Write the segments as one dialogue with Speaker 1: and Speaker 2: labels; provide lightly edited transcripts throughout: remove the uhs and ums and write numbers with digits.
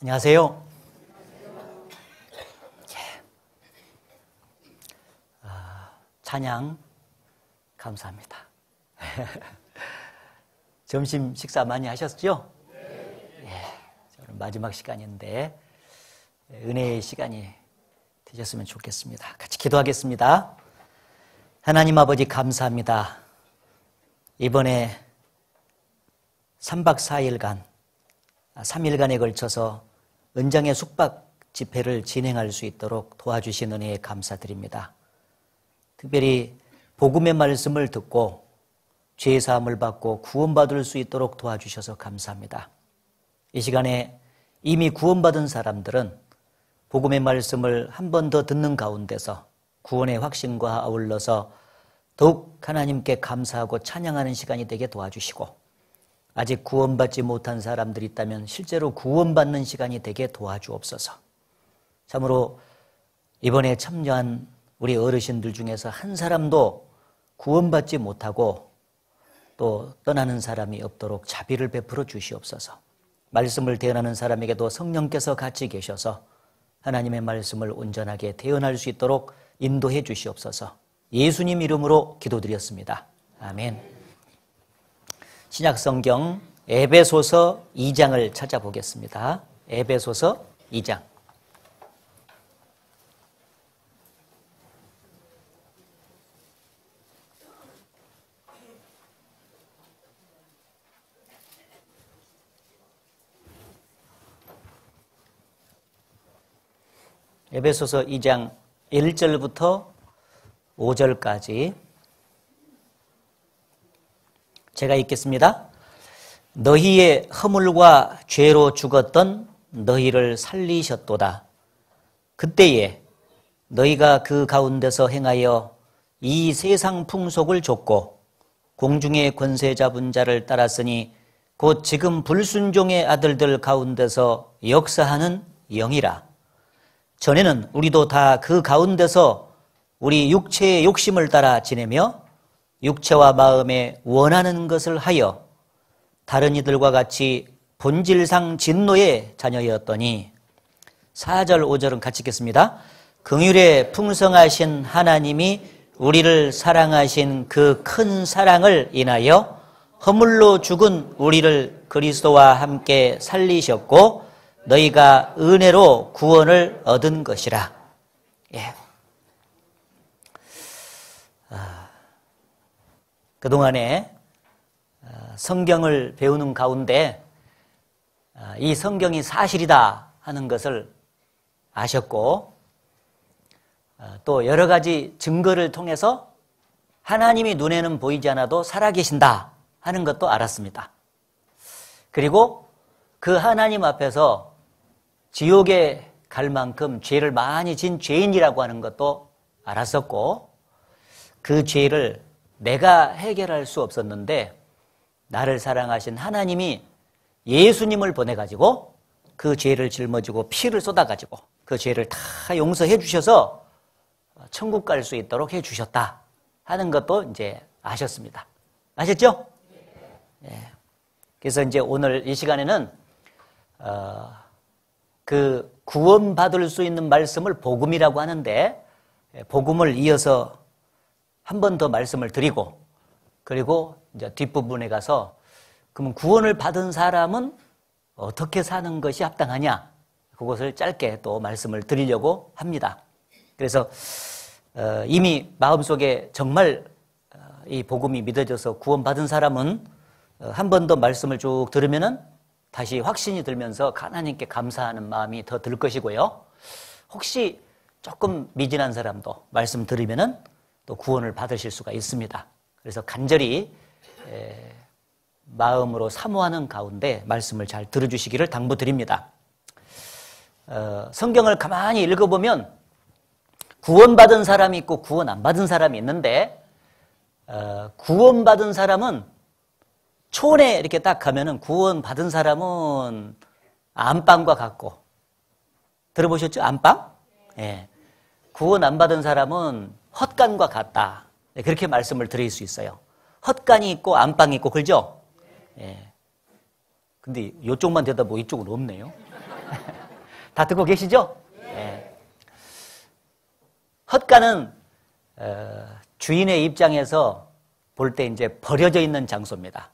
Speaker 1: 안녕하세요. 찬양 감사합니다. 점심 식사 많이 하셨죠? 오늘 마지막 시간인데 은혜의 시간이 되셨으면 좋겠습니다. 같이 기도하겠습니다. 하나님 아버지 감사합니다. 이번에 3박 4일간 3일간에 걸쳐서 은장의 숙박 집회를 진행할 수 있도록 도와주신 은혜에 감사드립니다. 특별히 복음의 말씀을 듣고 죄사함을 받고 구원받을 수 있도록 도와주셔서 감사합니다. 이 시간에 이미 구원받은 사람들은 복음의 말씀을 한 번 더 듣는 가운데서 구원의 확신과 아울러서 더욱 하나님께 감사하고 찬양하는 시간이 되게 도와주시고, 아직 구원받지 못한 사람들이 있다면 실제로 구원받는 시간이 되게 도와주옵소서. 참으로 이번에 참여한 우리 어르신들 중에서 한 사람도 구원받지 못하고 또 떠나는 사람이 없도록 자비를 베풀어 주시옵소서. 말씀을 대언하는 사람에게도 성령께서 같이 계셔서 하나님의 말씀을 온전하게 대언할 수 있도록 인도해 주시옵소서. 예수님 이름으로 기도드렸습니다. 아멘. 신약성경 에베소서 2장을 찾아보겠습니다. 에베소서 2장. 에베소서 2장 1절부터 5절까지 제가 읽겠습니다. 너희의 허물과 죄로 죽었던 너희를 살리셨도다. 그때에 너희가 그 가운데서 행하여 이 세상 풍속을 좇고 공중의 권세 잡은 자를 따랐으니 곧 지금 불순종의 아들들 가운데서 역사하는 영이라. 전에는 우리도 다 그 가운데서 우리 육체의 욕심을 따라 지내며 육체와 마음에 원하는 것을 하여 다른 이들과 같이 본질상 진노의 자녀였더니, 4절 5절은 같이 읽겠습니다. 긍휼에 풍성하신 하나님이 우리를 사랑하신 그 큰 사랑을 인하여 허물로 죽은 우리를 그리스도와 함께 살리셨고 너희가 은혜로 구원을 얻은 것이라. 예. 그동안에 성경을 배우는 가운데 이 성경이 사실이다 하는 것을 아셨고, 또 여러 가지 증거를 통해서 하나님이 눈에는 보이지 않아도 살아계신다 하는 것도 알았습니다. 그리고 그 하나님 앞에서 지옥에 갈 만큼 죄를 많이 진 죄인이라고 하는 것도 알았었고, 그 죄를 내가 해결할 수 없었는데 나를 사랑하신 하나님이 예수님을 보내가지고 그 죄를 짊어지고 피를 쏟아가지고 그 죄를 다 용서해 주셔서 천국 갈 수 있도록 해 주셨다 하는 것도 이제 아셨습니다. 아셨죠? 네. 그래서 이제 오늘 이 시간에는 그 구원받을 수 있는 말씀을 복음이라고 하는데, 복음을 이어서 한 번 더 말씀을 드리고, 그리고 이제 뒷부분에 가서 그러면 구원을 받은 사람은 어떻게 사는 것이 합당하냐, 그것을 짧게 또 말씀을 드리려고 합니다. 그래서 이미 마음속에 정말 이 복음이 믿어져서 구원받은 사람은 한 번 더 말씀을 쭉 들으면은 다시 확신이 들면서 하나님께 감사하는 마음이 더 들 것이고요. 혹시 조금 미진한 사람도 말씀 들으면은 또 구원을 받으실 수가 있습니다. 그래서 간절히 마음으로 사모하는 가운데 말씀을 잘 들어주시기를 당부드립니다. 성경을 가만히 읽어보면 구원받은 사람이 있고 구원 안 받은 사람이 있는데, 구원받은 사람은 촌에 이렇게 딱 가면은 구원받은 사람은 안방과 같고, 들어보셨죠? 안방? 예. 구원 안 받은 사람은 헛간과 같다. 그렇게 말씀을 드릴 수 있어요. 헛간이 있고 안방이 있고, 그렇죠? 예. 근데 이쪽만 대답하고 이쪽은 없네요. 다 듣고 계시죠? 네. 헛간은 주인의 입장에서 볼 때 이제 버려져 있는 장소입니다.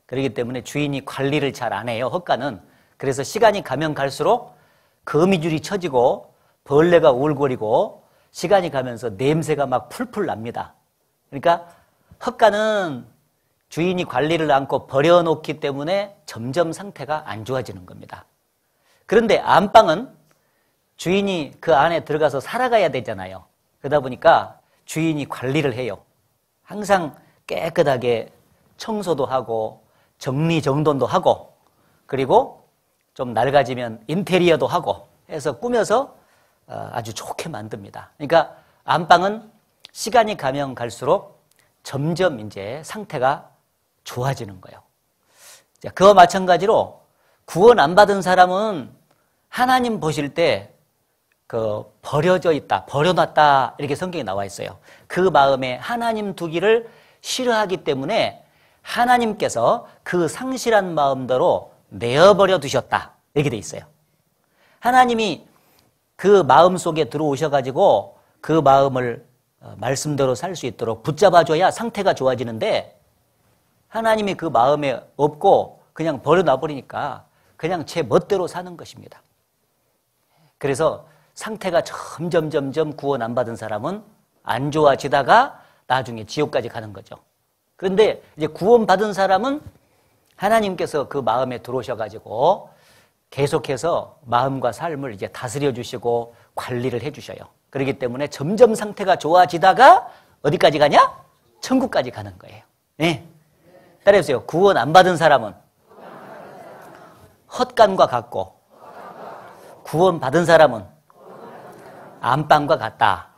Speaker 1: 그렇기 때문에 주인이 관리를 잘 안 해요, 헛간은. 그래서 시간이 가면 갈수록 거미줄이 쳐지고 벌레가 울거리고 시간이 가면서 냄새가 막 풀풀 납니다. 그러니까 헛간은 주인이 관리를 않고 버려놓기 때문에 점점 상태가 안 좋아지는 겁니다. 그런데 안방은 주인이 그 안에 들어가서 살아가야 되잖아요. 그러다 보니까 주인이 관리를 해요. 항상 깨끗하게 청소도 하고 정리정돈도 하고 그리고 좀 낡아지면 인테리어도 하고 해서 꾸며서 아주 좋게 만듭니다. 그러니까 안방은 시간이 가면 갈수록 점점 이제 상태가 좋아지는 거예요. 자, 그와 마찬가지로 구원 안 받은 사람은 하나님 보실 때 버려져 있다, 버려놨다 이렇게 성경에 나와 있어요. 그 마음에 하나님 두기를 싫어하기 때문에 하나님께서 그 상실한 마음대로 내어버려 두셨다 이렇게 돼 있어요. 하나님이 그 마음 속에 들어오셔가지고 그 마음을 말씀대로 살 수 있도록 붙잡아줘야 상태가 좋아지는데 하나님이 그 마음에 없고 그냥 버려놔버리니까 그냥 제 멋대로 사는 것입니다. 그래서 상태가 점점 구원 안 받은 사람은 안 좋아지다가 나중에 지옥까지 가는 거죠. 그런데 이제 구원 받은 사람은 하나님께서 그 마음에 들어오셔가지고 계속해서 마음과 삶을 이제 다스려 주시고 관리를 해 주셔요. 그렇기 때문에 점점 상태가 좋아지다가 어디까지 가냐? 천국까지 가는 거예요. 네. 따라해보세요. 구원 안 받은 사람은 헛간과 같고 구원 받은 사람은 안방과 같다.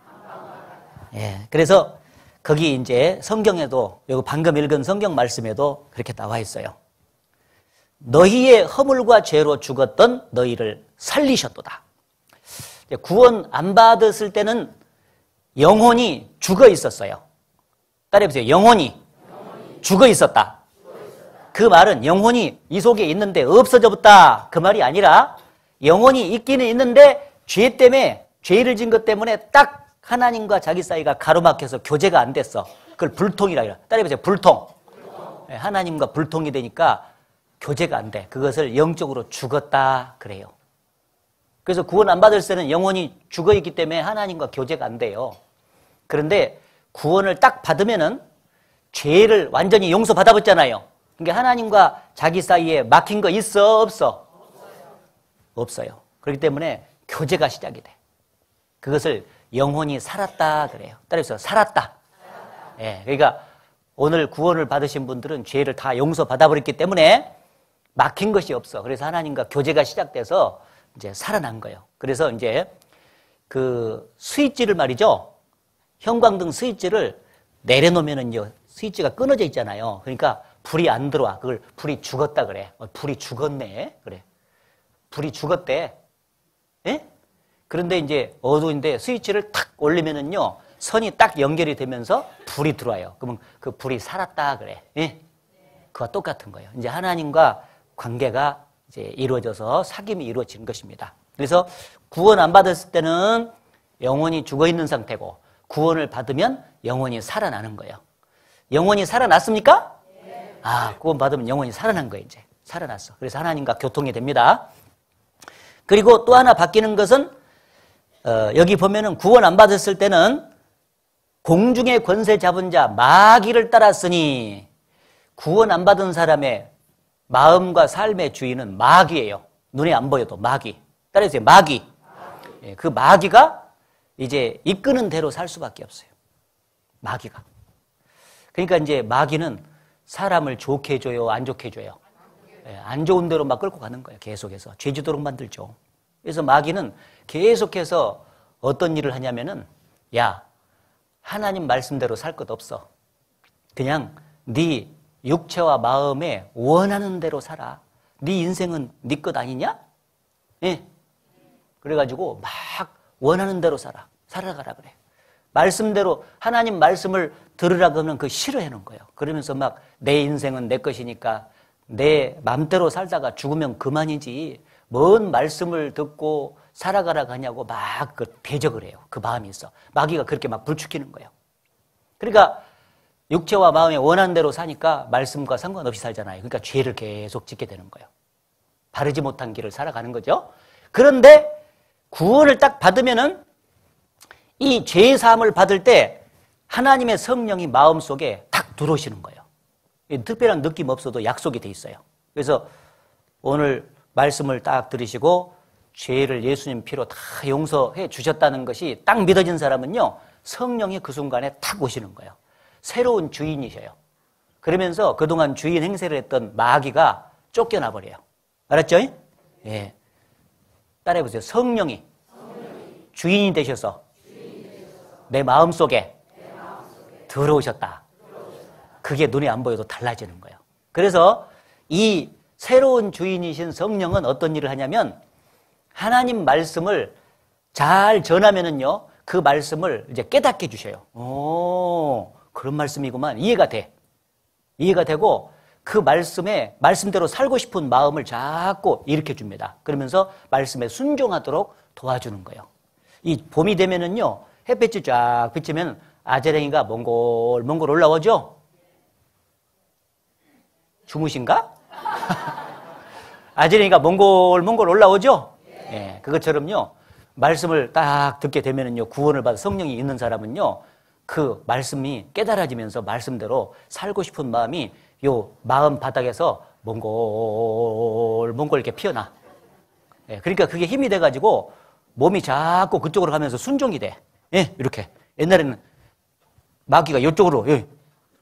Speaker 1: 예. 그래서 거기 이제 성경에도 여기 방금 읽은 성경 말씀에도 그렇게 나와 있어요. 너희의 허물과 죄로 죽었던 너희를 살리셨도다. 구원 안 받았을 때는 영혼이 죽어 있었어요. 따라해보세요. 영혼이 죽어 있었다. 그 말은 영혼이 이 속에 있는데 없어져 버렸다 그 말이 아니라 영혼이 있기는 있는데 죄 때문에 죄를 진 것 때문에 딱 하나님과 자기 사이가 가로막혀서 교제가 안 됐어. 그걸 불통이라 해요. 따라해보세요. 불통. 하나님과 불통이 되니까 교제가 안 돼. 그것을 영적으로 죽었다 그래요. 그래서 구원 안 받을 때는 영혼이 죽어있기 때문에 하나님과 교제가 안 돼요. 그런데 구원을 딱 받으면은 죄를 완전히 용서받아봤잖아요. 그러니까 하나님과 자기 사이에 막힌 거 있어 없어? 없어요. 그렇기 때문에 교제가 시작이 돼. 그것을 영혼이 살았다 그래요. 따라서 살았다. 예, 그러니까 오늘 구원을 받으신 분들은 죄를 다 용서받아버렸기 때문에 막힌 것이 없어. 그래서 하나님과 교제가 시작돼서 이제 살아난 거예요. 그래서 이제 그 스위치를 말이죠. 형광등 스위치를 내려놓으면은요, 스위치가 끊어져 있잖아요. 그러니까 불이 안 들어와. 그걸 불이 죽었다 그래. 불이 죽었네. 그래. 불이 죽었대. 예? 그런데 이제 어두운데 스위치를 탁 올리면은요, 선이 딱 연결이 되면서 불이 들어와요. 그러면 그 불이 살았다 그래. 예? 그와 똑같은 거예요. 이제 하나님과 관계가 이제 이루어져서 사귐이 이루어지는 것입니다. 그래서 구원 안 받았을 때는 영혼이 죽어 있는 상태고 구원을 받으면 영혼이 살아나는 거예요. 영혼이 살아났습니까? 네. 아, 구원 받으면 영혼이 살아난 거예요, 이제. 살아났어. 그래서 하나님과 교통이 됩니다. 그리고 또 하나 바뀌는 것은 여기 보면은 구원 안 받았을 때는 공중의 권세 잡은 자 마귀를 따랐으니 구원 안 받은 사람의 마음과 삶의 주인은 마귀예요. 눈에 안 보여도 마귀. 따라해주세요. 마귀. 예, 그 마귀가 이제 이끄는 대로 살 수밖에 없어요. 마귀가. 그러니까 이제 마귀는 사람을 좋게 해줘요, 안 좋게 해줘요? 예, 안 좋은 대로 막 끌고 가는 거예요. 계속해서. 죄지도록 만들죠. 그래서 마귀는 계속해서 어떤 일을 하냐면은 야, 하나님 말씀대로 살 것 없어. 그냥 네 육체와 마음에 원하는 대로 살아. 네 인생은 네 것 아니냐? 예. 그래가지고 막 원하는 대로 살아가라 그래. 말씀대로 하나님 말씀을 들으라 그러면 그 싫어해 놓은 거예요. 그러면서 막 내 인생은 내 것이니까 내 맘대로 살다가 죽으면 그만이지 뭔 말씀을 듣고 살아가라 하냐고 막 그 대적을 해요. 그 마음이 있어. 마귀가 그렇게 막 불축키는 거예요. 그러니까 육체와 마음의 원하는 대로 사니까 말씀과 상관없이 살잖아요. 그러니까 죄를 계속 짓게 되는 거예요. 바르지 못한 길을 살아가는 거죠. 그런데 구원을 딱 받으면은 이 죄 사함을 받을 때 하나님의 성령이 마음속에 탁 들어오시는 거예요. 특별한 느낌 없어도 약속이 돼 있어요. 그래서 오늘 말씀을 딱 들으시고 죄를 예수님 피로 다 용서해 주셨다는 것이 딱 믿어진 사람은요, 성령이 그 순간에 탁 오시는 거예요. 새로운 주인이셔요. 그러면서 그동안 주인 행세를 했던 마귀가 쫓겨나 버려요. 알았죠? 예. 따라해보세요. 성령이 주인이 되셔서 내 마음속에 들어오셨다. 그게 눈에 안 보여도 달라지는 거예요. 그래서 이 새로운 주인이신 성령은 어떤 일을 하냐면 하나님 말씀을 잘 전하면은요, 그 말씀을 이제 깨닫게 해주셔요. 오, 그런 말씀이구만. 이해가 돼. 이해가 되고 그 말씀대로 살고 싶은 마음을 자꾸 일으켜 줍니다. 그러면서 말씀에 순종하도록 도와주는 거예요. 이 봄이 되면은요, 햇빛이 쫙 비치면 아재랭이가 몽골 올라오죠? 주무신가? 아재랭이가 몽골 올라오죠? 예, 그것처럼요, 말씀을 딱 듣게 되면은요, 구원을 받은 성령이 있는 사람은요, 그 말씀이 깨달아지면서 말씀대로 살고 싶은 마음이 요 마음 바닥에서 몽골 이렇게 피어나. 예, 그러니까 그게 힘이 돼가지고 몸이 자꾸 그쪽으로 가면서 순종이 돼. 예, 이렇게. 옛날에는 마귀가 이쪽으로, 예,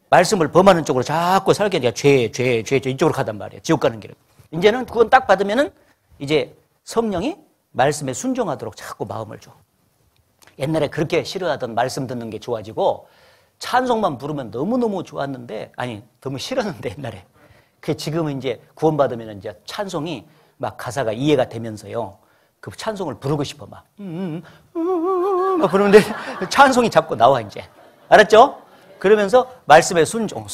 Speaker 1: 말씀을 범하는 쪽으로 자꾸 살게 돼. 죄, 이쪽으로 가단 말이에요. 지옥 가는 길은. 이제는 그건 딱 받으면은 이제 성령이 말씀에 순종하도록 자꾸 마음을 줘. 옛날에 그렇게 싫어하던 말씀 듣는 게 좋아지고 찬송만 부르면 너무너무 좋았는데, 아니, 너무 싫었는데, 옛날에. 그 지금은 이제 구원받으면 이제 찬송이 막 가사가 이해가 되면서요, 그 찬송을 부르고 싶어, 막 부르는데 찬송이 자꾸 나와, 이제. 알았죠? 그러면서 말씀에 순종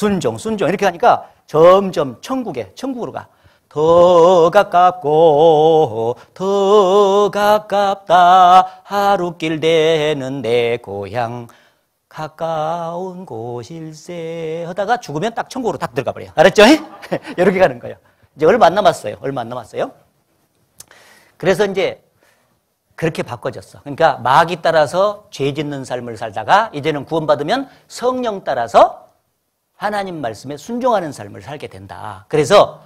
Speaker 1: 이렇게 하니까 점점 천국으로 가. 더 가깝고 더 가깝다 하루길 되는 내 고향 가까운 곳일세 하다가 죽으면 딱 천국으로 딱 들어가 버려요. 알았죠? 이렇게 가는 거예요. 이제 얼마 안 남았어요. 그래서 이제 그렇게 바꿔졌어. 그러니까 마귀 따라서 죄 짓는 삶을 살다가 이제는 구원받으면 성령 따라서 하나님 말씀에 순종하는 삶을 살게 된다. 그래서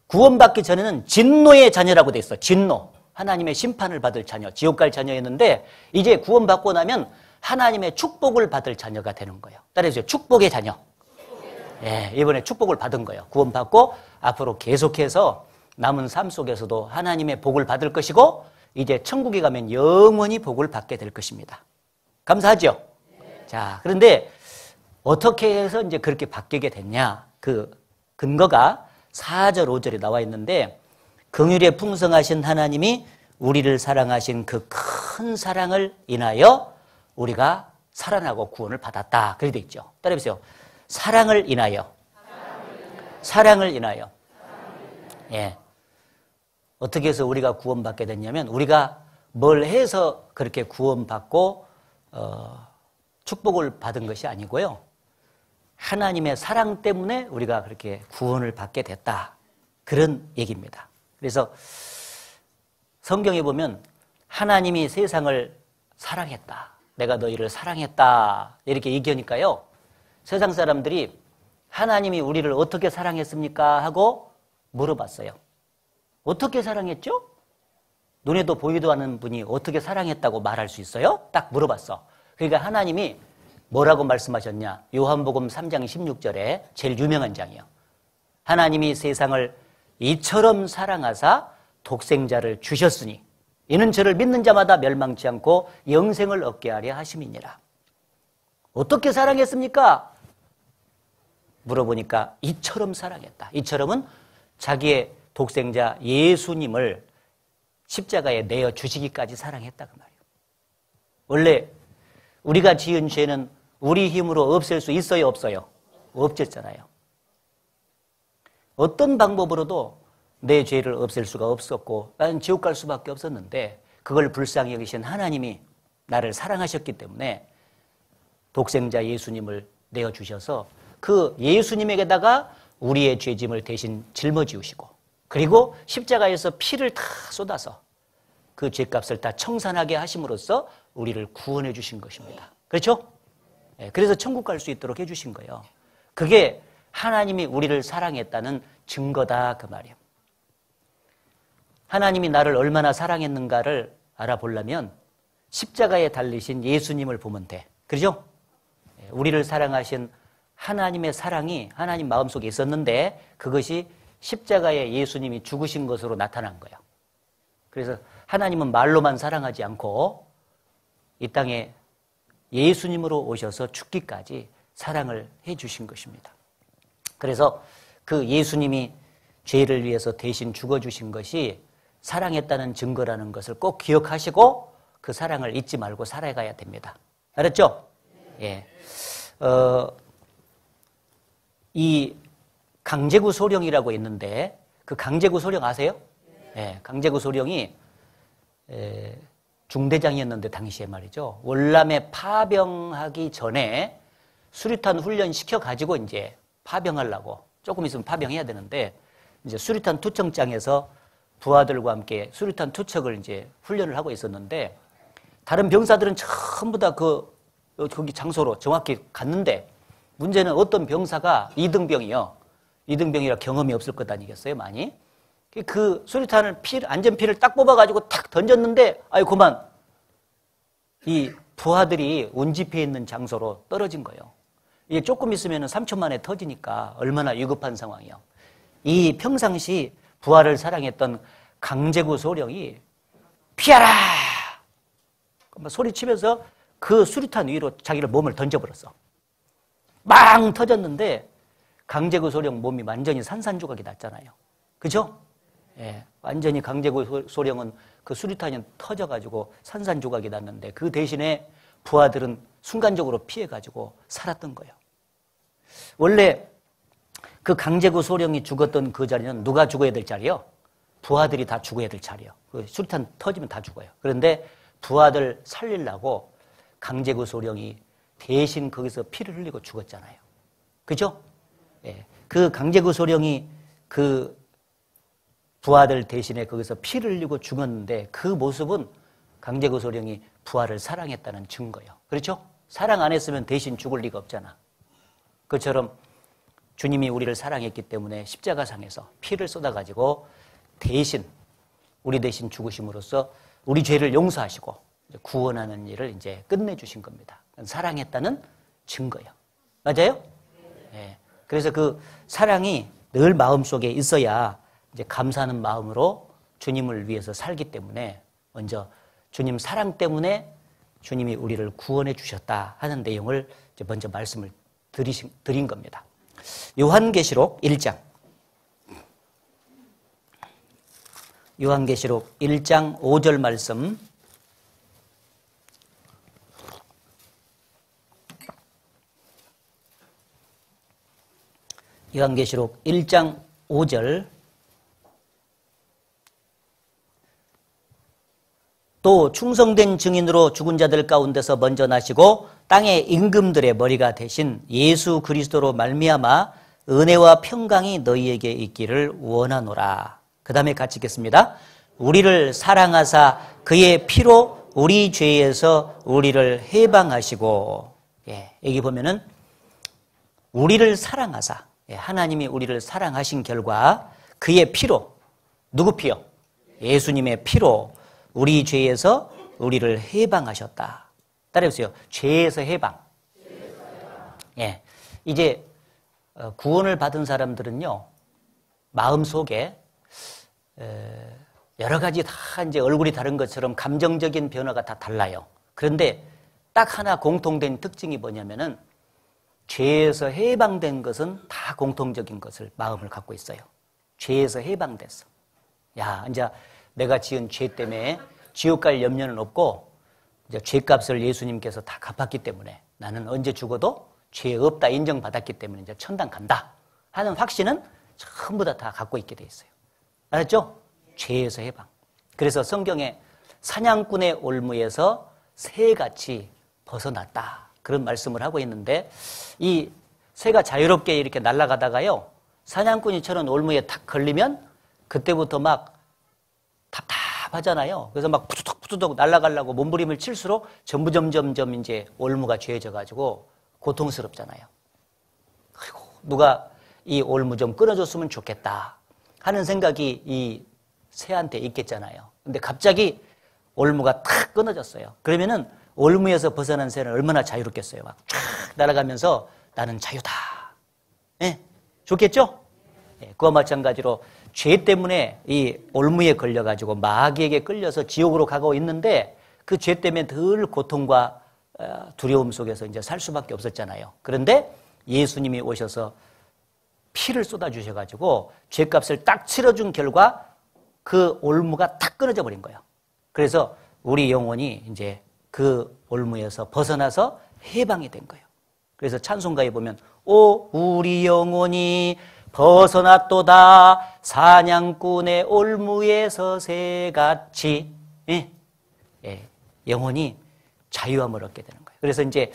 Speaker 1: 구원받기 전에는 진노의 자녀라고 돼 있어. 진노. 하나님의 심판을 받을 자녀, 지옥 갈 자녀였는데 이제 구원받고 나면 하나님의 축복을 받을 자녀가 되는 거예요. 따라해주세요. 축복의 자녀. 예, 이번에 축복을 받은 거예요. 구원받고 앞으로 계속해서 남은 삶 속에서도 하나님의 복을 받을 것이고 이제 천국에 가면 영원히 복을 받게 될 것입니다. 감사하죠? 자, 그런데 어떻게 해서 이제 그렇게 바뀌게 됐냐? 그 근거가 4절, 5절에 나와 있는데 긍휼에 풍성하신 하나님이 우리를 사랑하신 그 큰 사랑을 인하여 우리가 살아나고 구원을 받았다. 그렇게 돼 있죠. 따라해보세요. 사랑을 인하여. 예. 어떻게 해서 우리가 구원받게 됐냐면 우리가 뭘 해서 그렇게 구원받고 축복을 받은 것이 아니고요. 하나님의 사랑 때문에 우리가 그렇게 구원을 받게 됐다. 그런 얘기입니다. 그래서 성경에 보면 하나님이 세상을 사랑했다. 내가 너희를 사랑했다. 이렇게 얘기하니까요. 세상 사람들이 하나님이 우리를 어떻게 사랑했습니까? 하고 물어봤어요. 어떻게 사랑했죠? 눈에도 보이도 않는 분이 어떻게 사랑했다고 말할 수 있어요? 딱 물어봤어. 그러니까 하나님이 뭐라고 말씀하셨냐? 요한복음 3장 16절에 제일 유명한 장이요. 하나님이 세상을 이처럼 사랑하사 독생자를 주셨으니 이는 저를 믿는 자마다 멸망치 않고 영생을 얻게 하려 하심이니라. 어떻게 사랑했습니까? 물어보니까 이처럼 사랑했다. 이처럼은 자기의 독생자 예수님을 십자가에 내어 주시기까지 사랑했다 그 말이에요. 원래 우리가 지은 죄는 우리 힘으로 없앨 수 있어요, 없어요? 없었잖아요. 어떤 방법으로도 내 죄를 없앨 수가 없었고 나는 지옥 갈 수밖에 없었는데 그걸 불쌍히 여기신 하나님이 나를 사랑하셨기 때문에 독생자 예수님을 내어주셔서 그 예수님에게다가 우리의 죄짐을 대신 짊어지우시고 그리고 십자가에서 피를 다 쏟아서 그 죄값을 다 청산하게 하심으로써 우리를 구원해 주신 것입니다. 그렇죠? 그래서 천국 갈 수 있도록 해주신 거예요. 그게 하나님이 우리를 사랑했다는 증거다 그 말이에요. 하나님이 나를 얼마나 사랑했는가를 알아보려면 십자가에 달리신 예수님을 보면 돼. 그렇죠? 우리를 사랑하신 하나님의 사랑이 하나님 마음속에 있었는데 그것이 십자가에 예수님이 죽으신 것으로 나타난 거예요. 그래서 하나님은 말로만 사랑하지 않고 이 땅에 예수님으로 오셔서 죽기까지 사랑을 해 주신 것입니다. 그래서 그 예수님이 죄를 위해서 대신 죽어주신 것이 사랑했다는 증거라는 것을 꼭 기억하시고 그 사랑을 잊지 말고 살아가야 됩니다. 알았죠? 예. 이 강제구 소령이라고 있는데 그 강제구 소령 아세요? 예, 강제구 소령이 중대장이었는데 당시에 말이죠. 월남에 파병하기 전에 수류탄 훈련 시켜가지고 이제 파병하려고 조금 있으면 파병해야 되는데 이제 수류탄 투척장에서 부하들과 함께 수류탄 투척을 이제 훈련을 하고 있었는데 다른 병사들은 전부 다 거기 장소로 정확히 갔는데 문제는 어떤 병사가 2등병이요. 2등병이라 경험이 없을 것 아니겠어요, 많이? 그 수류탄을 안전피를 딱 뽑아가지고 탁 던졌는데, 아이, 그만. 이 부하들이 운집해 있는 장소로 떨어진 거예요. 이게 조금 있으면 3초 만에 터지니까 얼마나 위급한 상황이에요. 이 평상시 부하를 사랑했던 강제구 소령이 피하라! 소리치면서 그 수류탄 위로 자기를 몸을 던져버렸어. 빵 터졌는데 강제구 소령 몸이 완전히 산산조각이 났잖아요. 그죠? 예, 완전히 강제구 소령은 그 수류탄이 터져가지고 산산조각이 났는데 그 대신에 부하들은 순간적으로 피해가지고 살았던 거예요. 원래 그 강제구 소령이 죽었던 그 자리는 누가 죽어야 될 자리요? 부하들이 다 죽어야 될 자리요. 그 수류탄 터지면 다 죽어요. 그런데 부하들 살리려고 강제구 소령이 대신 거기서 피를 흘리고 죽었잖아요. 그죠? 예. 그 강제구 소령이 그 부하들 대신에 거기서 피를 흘리고 죽었는데 그 모습은 강제구 소령이 부하를 사랑했다는 증거예요. 그렇죠? 사랑 안 했으면 대신 죽을 리가 없잖아. 그처럼 주님이 우리를 사랑했기 때문에 십자가상에서 피를 쏟아가지고 대신 우리 대신 죽으심으로써 우리 죄를 용서하시고 구원하는 일을 이제 끝내주신 겁니다. 사랑했다는 증거예요. 맞아요? 네. 그래서 그 사랑이 늘 마음속에 있어야 이제 감사하는 마음으로 주님을 위해서 살기 때문에 먼저 주님 사랑 때문에 주님이 우리를 구원해 주셨다 하는 내용을 이제 먼저 말씀을 드린 겁니다. 요한계시록 1장. 요한계시록 1장 5절 말씀. 요한계시록 1장 5절. 또 충성된 증인으로 죽은 자들 가운데서 먼저 나시고 땅의 임금들의 머리가 되신 예수 그리스도로 말미암아 은혜와 평강이 너희에게 있기를 원하노라. 그 다음에 같이 읽겠습니다. 우리를 사랑하사 그의 피로 우리 죄에서 우리를 해방하시고. 여기 보면은 우리를 사랑하사, 하나님이 우리를 사랑하신 결과 그의 피로, 누구 피요? 예수님의 피로 우리 죄에서 우리를 해방하셨다. 따라해보세요. 죄에서 해방. 예, 이제 구원을 받은 사람들은요, 마음속에 여러 가지 다 이제 얼굴이 다른 것처럼 감정적인 변화가 다 달라요. 그런데 딱 하나 공통된 특징이 뭐냐면은 죄에서 해방된 것은 다 공통적인 것을 마음을 갖고 있어요. 죄에서 해방됐어. 야, 이제 내가 지은 죄 때문에 지옥 갈 염려는 없고 이제 죄값을 예수님께서 다 갚았기 때문에 나는 언제 죽어도 죄 없다 인정받았기 때문에 이제 천당 간다 하는 확신은 전부 다 갖고 있게 돼 있어요. 알았죠? 죄에서 해방. 그래서 성경에 사냥꾼의 올무에서 새같이 벗어났다. 그런 말씀을 하고 있는데 이 새가 자유롭게 이렇게 날아가다가요. 사냥꾼이 쳐는 올무에 탁 걸리면 그때부터 막 답답하잖아요. 그래서 막 푸두덕 날아가려고 몸부림을 칠수록 점점 이제 올무가 죄져 가지고 고통스럽잖아요. 아이고, 누가 이 올무 좀 끊어줬으면 좋겠다 하는 생각이 이 새한테 있겠잖아요. 근데 갑자기 올무가 탁 끊어졌어요. 그러면은 올무에서 벗어난 새는 얼마나 자유롭겠어요. 막 쫙 날아가면서 나는 자유다. 예? 좋겠죠? 예, 그와 마찬가지로 죄 때문에 이 올무에 걸려가지고 마귀에게 끌려서 지옥으로 가고 있는데 그 죄 때문에 늘 고통과 두려움 속에서 이제 살 수밖에 없었잖아요. 그런데 예수님이 오셔서 피를 쏟아주셔가지고 죄값을 딱 치러준 결과 그 올무가 탁 끊어져 버린 거예요. 그래서 우리 영혼이 이제 그 올무에서 벗어나서 해방이 된 거예요. 그래서 찬송가에 보면 오 우리 영혼이 벗어났도다 사냥꾼의 올무에서 새같이 예. 예. 영혼이 자유함을 얻게 되는 거예요. 그래서 이제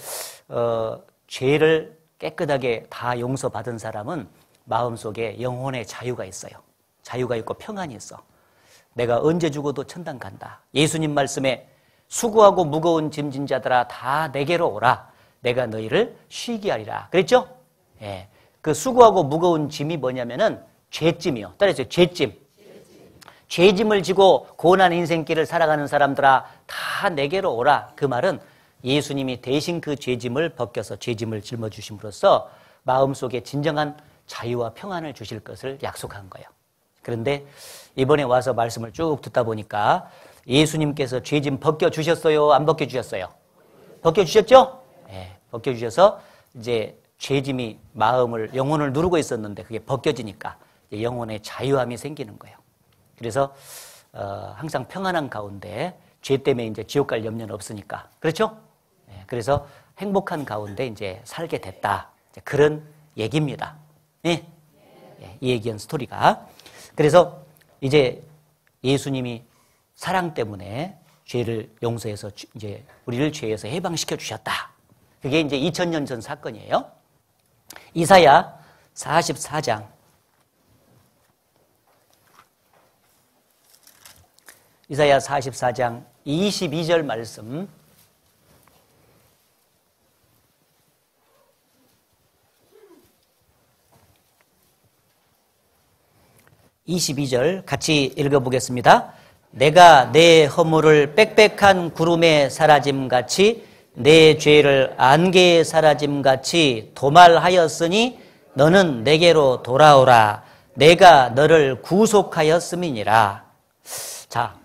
Speaker 1: 죄를 깨끗하게 다 용서받은 사람은 마음속에 영혼의 자유가 있어요. 자유가 있고 평안이 있어. 내가 언제 죽어도 천당 간다. 예수님 말씀에 수고하고 무거운 짐진 자들아 다 내게로 오라. 내가 너희를 쉬게 하리라. 그랬죠? 예. 그 수고하고 무거운 짐이 뭐냐면은 죄짐이요. 따라서 죄짐. 죄짐을 지고 고난 인생길을 살아가는 사람들아 다 내게로 오라. 그 말은 예수님이 대신 그 죄짐을 벗겨서 죄짐을 짊어주심으로써 마음속에 진정한 자유와 평안을 주실 것을 약속한 거예요. 그런데 이번에 와서 말씀을 쭉 듣다 보니까 예수님께서 죄짐 벗겨주셨어요? 안 벗겨주셨어요? 벗겨주셨죠? 네, 벗겨주셔서 이제 죄짐이 마음을, 영혼을 누르고 있었는데 그게 벗겨지니까 영혼의 자유함이 생기는 거예요. 그래서 항상 평안한 가운데 죄 때문에 이제 지옥 갈 염려는 없으니까. 그렇죠? 네, 그래서 행복한 가운데 이제 살게 됐다. 이제 그런 얘기입니다. 네? 네, 이 얘기한 스토리가. 그래서 이제 예수님이 사랑 때문에 죄를 용서해서 이제 우리를 죄에서 해방시켜 주셨다. 그게 이제 2000년 전 사건이에요. 이사야 44장. 이사야 44장 22절 말씀. (22절) 같이 읽어보겠습니다. 내가 내 허물을 빽빽한 구름에 사라짐같이 내 죄를 안개에 사라짐같이 도말하였으니 너는 내게로 돌아오라. 내가 너를 구속하였음이니라. 자,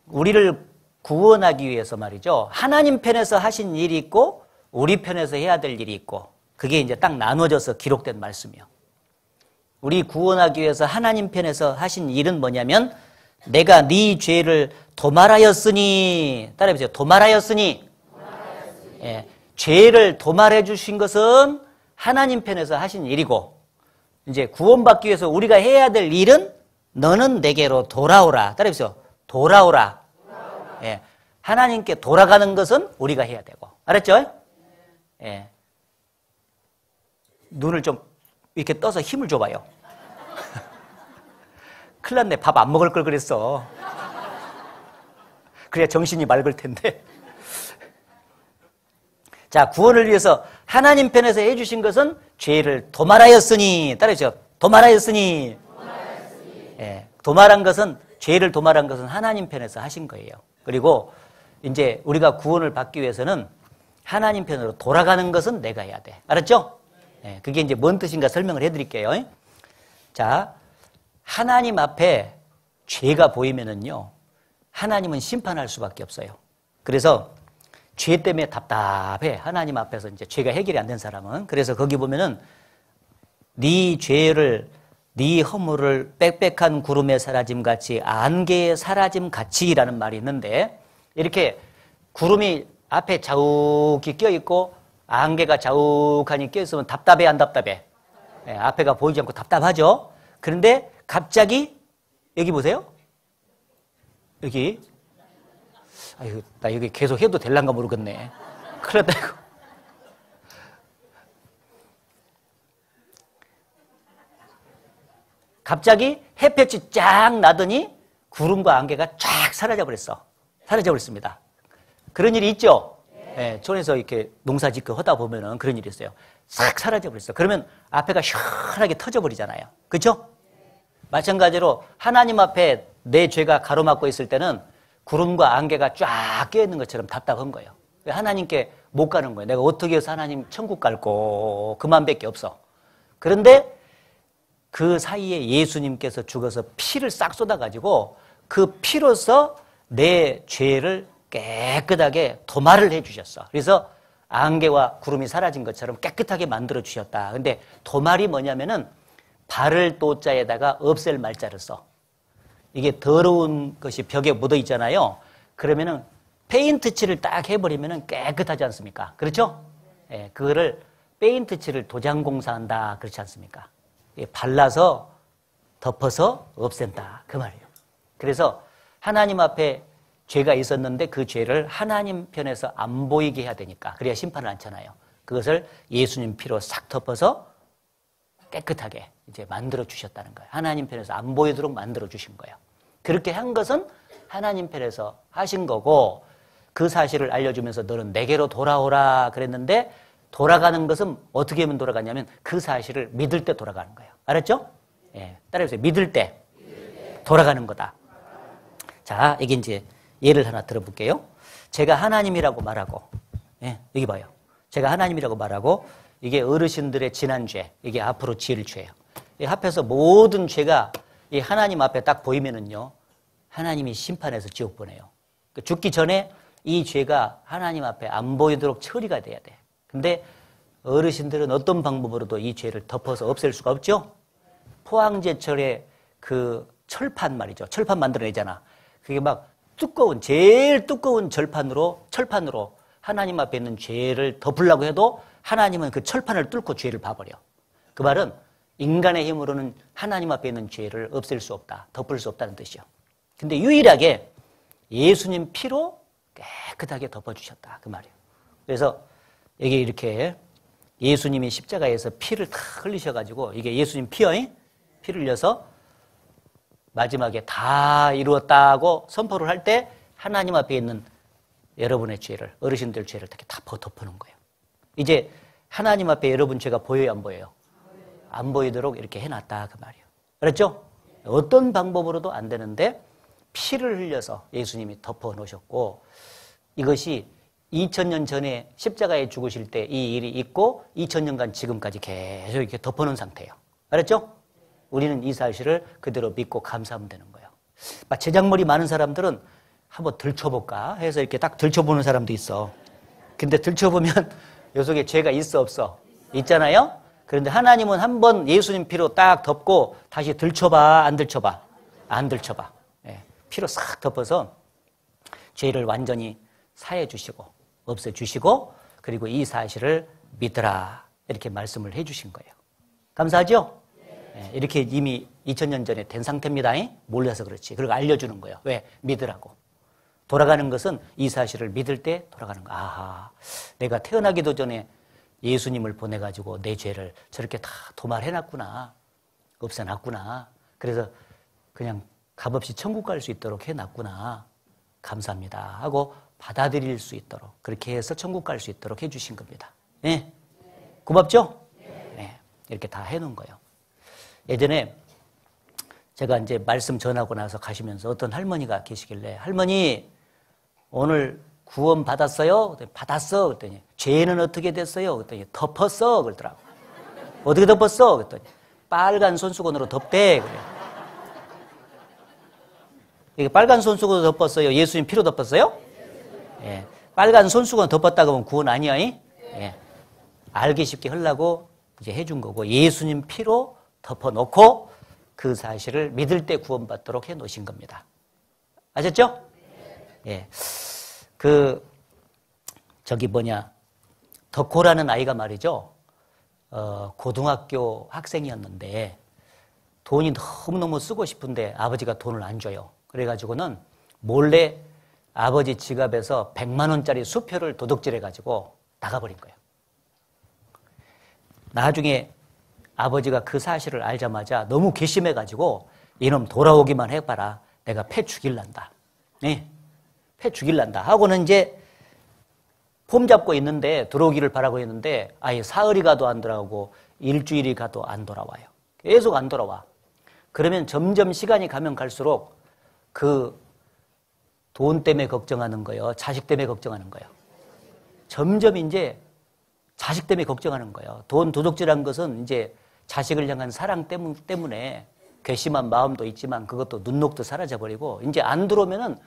Speaker 1: 우리를 구원하기 위해서 말이죠. 하나님 편에서 하신 일이 있고 우리 편에서 해야 될 일이 있고 그게 이제 딱 나눠져서 기록된 말씀이요. 우리 구원하기 위해서 하나님 편에서 하신 일은 뭐냐면 내가 네 죄를 도말하였으니 따라해보세요. 도말하였으니. 예, 죄를 도말해 주신 것은 하나님 편에서 하신 일이고 이제 구원받기 위해서 우리가 해야 될 일은 너는 내게로 돌아오라. 따라해보세요. 돌아오라. 예, 하나님께 돌아가는 것은 우리가 해야 되고 알았죠? 예, 눈을 좀 이렇게 떠서 힘을 줘봐요. 큰일 났네. 밥 안 먹을 걸 그랬어. 그래야 정신이 맑을 텐데. 자, 구원을 위해서 하나님 편에서 해주신 것은 죄를 도말하였으니 따라해주세요. 도말하였으니. 예, 도말한 것은 죄를 도말한 것은 하나님 편에서 하신 거예요. 그리고 이제 우리가 구원을 받기 위해서는 하나님 편으로 돌아가는 것은 내가 해야 돼. 알았죠? 예, 그게 이제 뭔 뜻인가 설명을 해드릴게요. 자, 하나님 앞에 죄가 보이면은요, 하나님은 심판할 수밖에 없어요. 그래서 죄 때문에 답답해. 하나님 앞에서 이제 죄가 해결이 안 된 사람은. 그래서 거기 보면은 네 죄를, 네 허물을 빽빽한 구름에 사라짐같이 안개에 사라짐같이라는 말이 있는데 이렇게 구름이 앞에 자욱히 껴있고 안개가 자욱하니 껴있으면 답답해 안 답답해? 네, 앞에가 보이지 않고 답답하죠. 그런데 갑자기 여기 보세요. 여기. 아유, 나 여기 계속 해도 될란가 모르겠네. 큰일 났다, 이거. 갑자기 햇볕이 쫙 나더니 구름과 안개가 쫙 사라져버렸어. 사라져버렸습니다. 그런 일이 있죠? 네, 촌에서 이렇게 농사 짓고 하다 보면은 그런 일이 있어요. 싹 사라져버렸어. 그러면 앞에가 시원하게 터져버리잖아요. 그렇죠? 마찬가지로 하나님 앞에 내 죄가 가로막고 있을 때는 구름과 안개가 쫙 껴있는 것처럼 답답한 거예요. 하나님께 못 가는 거예요. 내가 어떻게 해서 하나님 천국 갈고 그만밖에 없어. 그런데 그 사이에 예수님께서 죽어서 피를 싹 쏟아가지고 그 피로서 내 죄를 깨끗하게 도말을 해주셨어. 그래서 안개와 구름이 사라진 것처럼 깨끗하게 만들어 주셨다. 근데 도말이 뭐냐면은 바를 도자에다가 없앨 말자를 써. 이게 더러운 것이 벽에 묻어 있잖아요. 그러면은 페인트 칠을 딱 해버리면은 깨끗하지 않습니까? 그렇죠? 예, 그거를 페인트 칠을 도장 공사한다. 그렇지 않습니까? 예, 발라서 덮어서 없앤다. 그 말이에요. 그래서 하나님 앞에 죄가 있었는데 그 죄를 하나님 편에서 안 보이게 해야 되니까. 그래야 심판을 않잖아요. 그것을 예수님 피로 싹 덮어서 깨끗하게 이제 만들어 주셨다는 거예요. 하나님 편에서 안 보이도록 만들어 주신 거예요. 그렇게 한 것은 하나님 편에서 하신 거고 그 사실을 알려주면서 너는 내게로 돌아오라 그랬는데 돌아가는 것은 어떻게 하면 돌아가냐면 그 사실을 믿을 때 돌아가는 거예요. 알았죠? 예, 따라해보세요. 믿을 때 돌아가는 거다. 자, 이게 이제 예를 하나 들어볼게요. 제가 하나님이라고 말하고, 예, 여기 봐요. 제가 하나님이라고 말하고 이게 어르신들의 지난 죄, 이게 앞으로 지을 죄예요. 이 합해서 모든 죄가 이 하나님 앞에 딱 보이면은요, 하나님이 심판해서 지옥 보내요. 죽기 전에 이 죄가 하나님 앞에 안 보이도록 처리가 돼야 돼. 근데 어르신들은 어떤 방법으로도 이 죄를 덮어서 없앨 수가 없죠? 포항제철에 그 철판 말이죠. 철판 만들어내잖아. 그게 막 두꺼운, 제일 두꺼운 철판으로 하나님 앞에 있는 죄를 덮으려고 해도 하나님은 그 철판을 뚫고 죄를 봐버려. 그 말은 인간의 힘으로는 하나님 앞에 있는 죄를 없앨 수 없다. 덮을 수 없다는 뜻이요. 근데 유일하게 예수님 피로 깨끗하게 덮어주셨다. 그 말이에요. 그래서 여기 이렇게 예수님이 십자가에서 피를 다 흘리셔가지고 이게 예수님 피요. 피를 흘려서 마지막에 다 이루었다고 선포를 할 때 하나님 앞에 있는 여러분의 죄를, 어르신들 죄를 이렇게 다 덮어놓은 거예요. 이제 하나님 앞에 여러분 죄가 보여요, 안 보여요? 안 보이도록 이렇게 해놨다 그 말이에요. 그렇죠? 어떤 방법으로도 안 되는데 피를 흘려서 예수님이 덮어놓으셨고 이것이 2000년 전에 십자가에 죽으실 때 이 일이 있고 2000년간 지금까지 계속 이렇게 덮어놓은 상태예요. 알았죠? 우리는 이 사실을 그대로 믿고 감사하면 되는 거예요. 제작물이 많은 사람들은 한번 들춰볼까 해서 이렇게 딱 들춰보는 사람도 있어. 근데 들춰보면 요 속에 죄가 있어 없어? 있잖아요? 그런데 하나님은 한번 예수님 피로 딱 덮고 다시 들춰봐 안 들춰봐? 안 들춰봐. 예, 피로 싹 덮어서 죄를 완전히 사해 주시고 없애 주시고 그리고 이 사실을 믿으라 이렇게 말씀을 해 주신 거예요. 감사하죠? 예, 이렇게 이미 2000년 전에 된 상태입니다. 몰라서 그렇지. 그리고 알려주는 거예요. 왜? 믿으라고. 돌아가는 것은 이 사실을 믿을 때 돌아가는 거야. 아하, 내가 태어나기도 전에 예수님을 보내가지고 내 죄를 저렇게 다 도말해놨구나. 없애놨구나. 그래서 그냥 값없이 천국 갈 수 있도록 해놨구나. 감사합니다. 하고 받아들일 수 있도록 그렇게 해서 천국 갈 수 있도록 해주신 겁니다. 네. 고맙죠? 네. 이렇게 다 해놓은 거예요. 예전에 제가 이제 말씀 전하고 나서 가시면서 어떤 할머니가 계시길래 할머니 오늘 구원 받았어요? 그랬더니 받았어. 그랬더니 죄는 어떻게 됐어요? 그랬더니 덮었어. 그러더라고. 어떻게 덮었어? 그랬더니 빨간 손수건으로 덮대. 그래. 이게 빨간 손수건으로 덮었어요? 예수님 피로 덮었어요? 예. 빨간 손수건 덮었다고 하면 구원 아니야? 예. 알기 쉽게 하려고 이제 해준 거고 예수님 피로 덮어놓고 그 사실을 믿을 때 구원받도록 해놓으신 겁니다. 아셨죠? 예. 덕호라는 아이가 말이죠. 고등학교 학생이었는데 돈이 너무너무 쓰고 싶은데 아버지가 돈을 안 줘요. 그래가지고는 몰래 아버지 지갑에서 100만 원짜리 수표를 도둑질해가지고 나가버린 거예요. 나중에 아버지가 그 사실을 알자마자 너무 괘씸해가지고 이놈 돌아오기만 해봐라. 내가 패 죽일란다. 네, 패 죽일란다. 하고는 이제 폼 잡고 있는데 들어오기를 바라고 있는데 아예 사흘이 가도 안 돌아오고 일주일이 가도 안 돌아와요. 계속 안 돌아와. 그러면 점점 시간이 가면 갈수록 그 돈 때문에 걱정하는 거예요. 자식 때문에 걱정하는 거예요. 점점 이제 자식 때문에 걱정하는 거예요. 돈 도둑질한 것은 이제 자식을 향한 사랑 때문에 괘씸한 마음도 있지만 그것도 눈 녹듯 사라져버리고 이제 안 들어오면은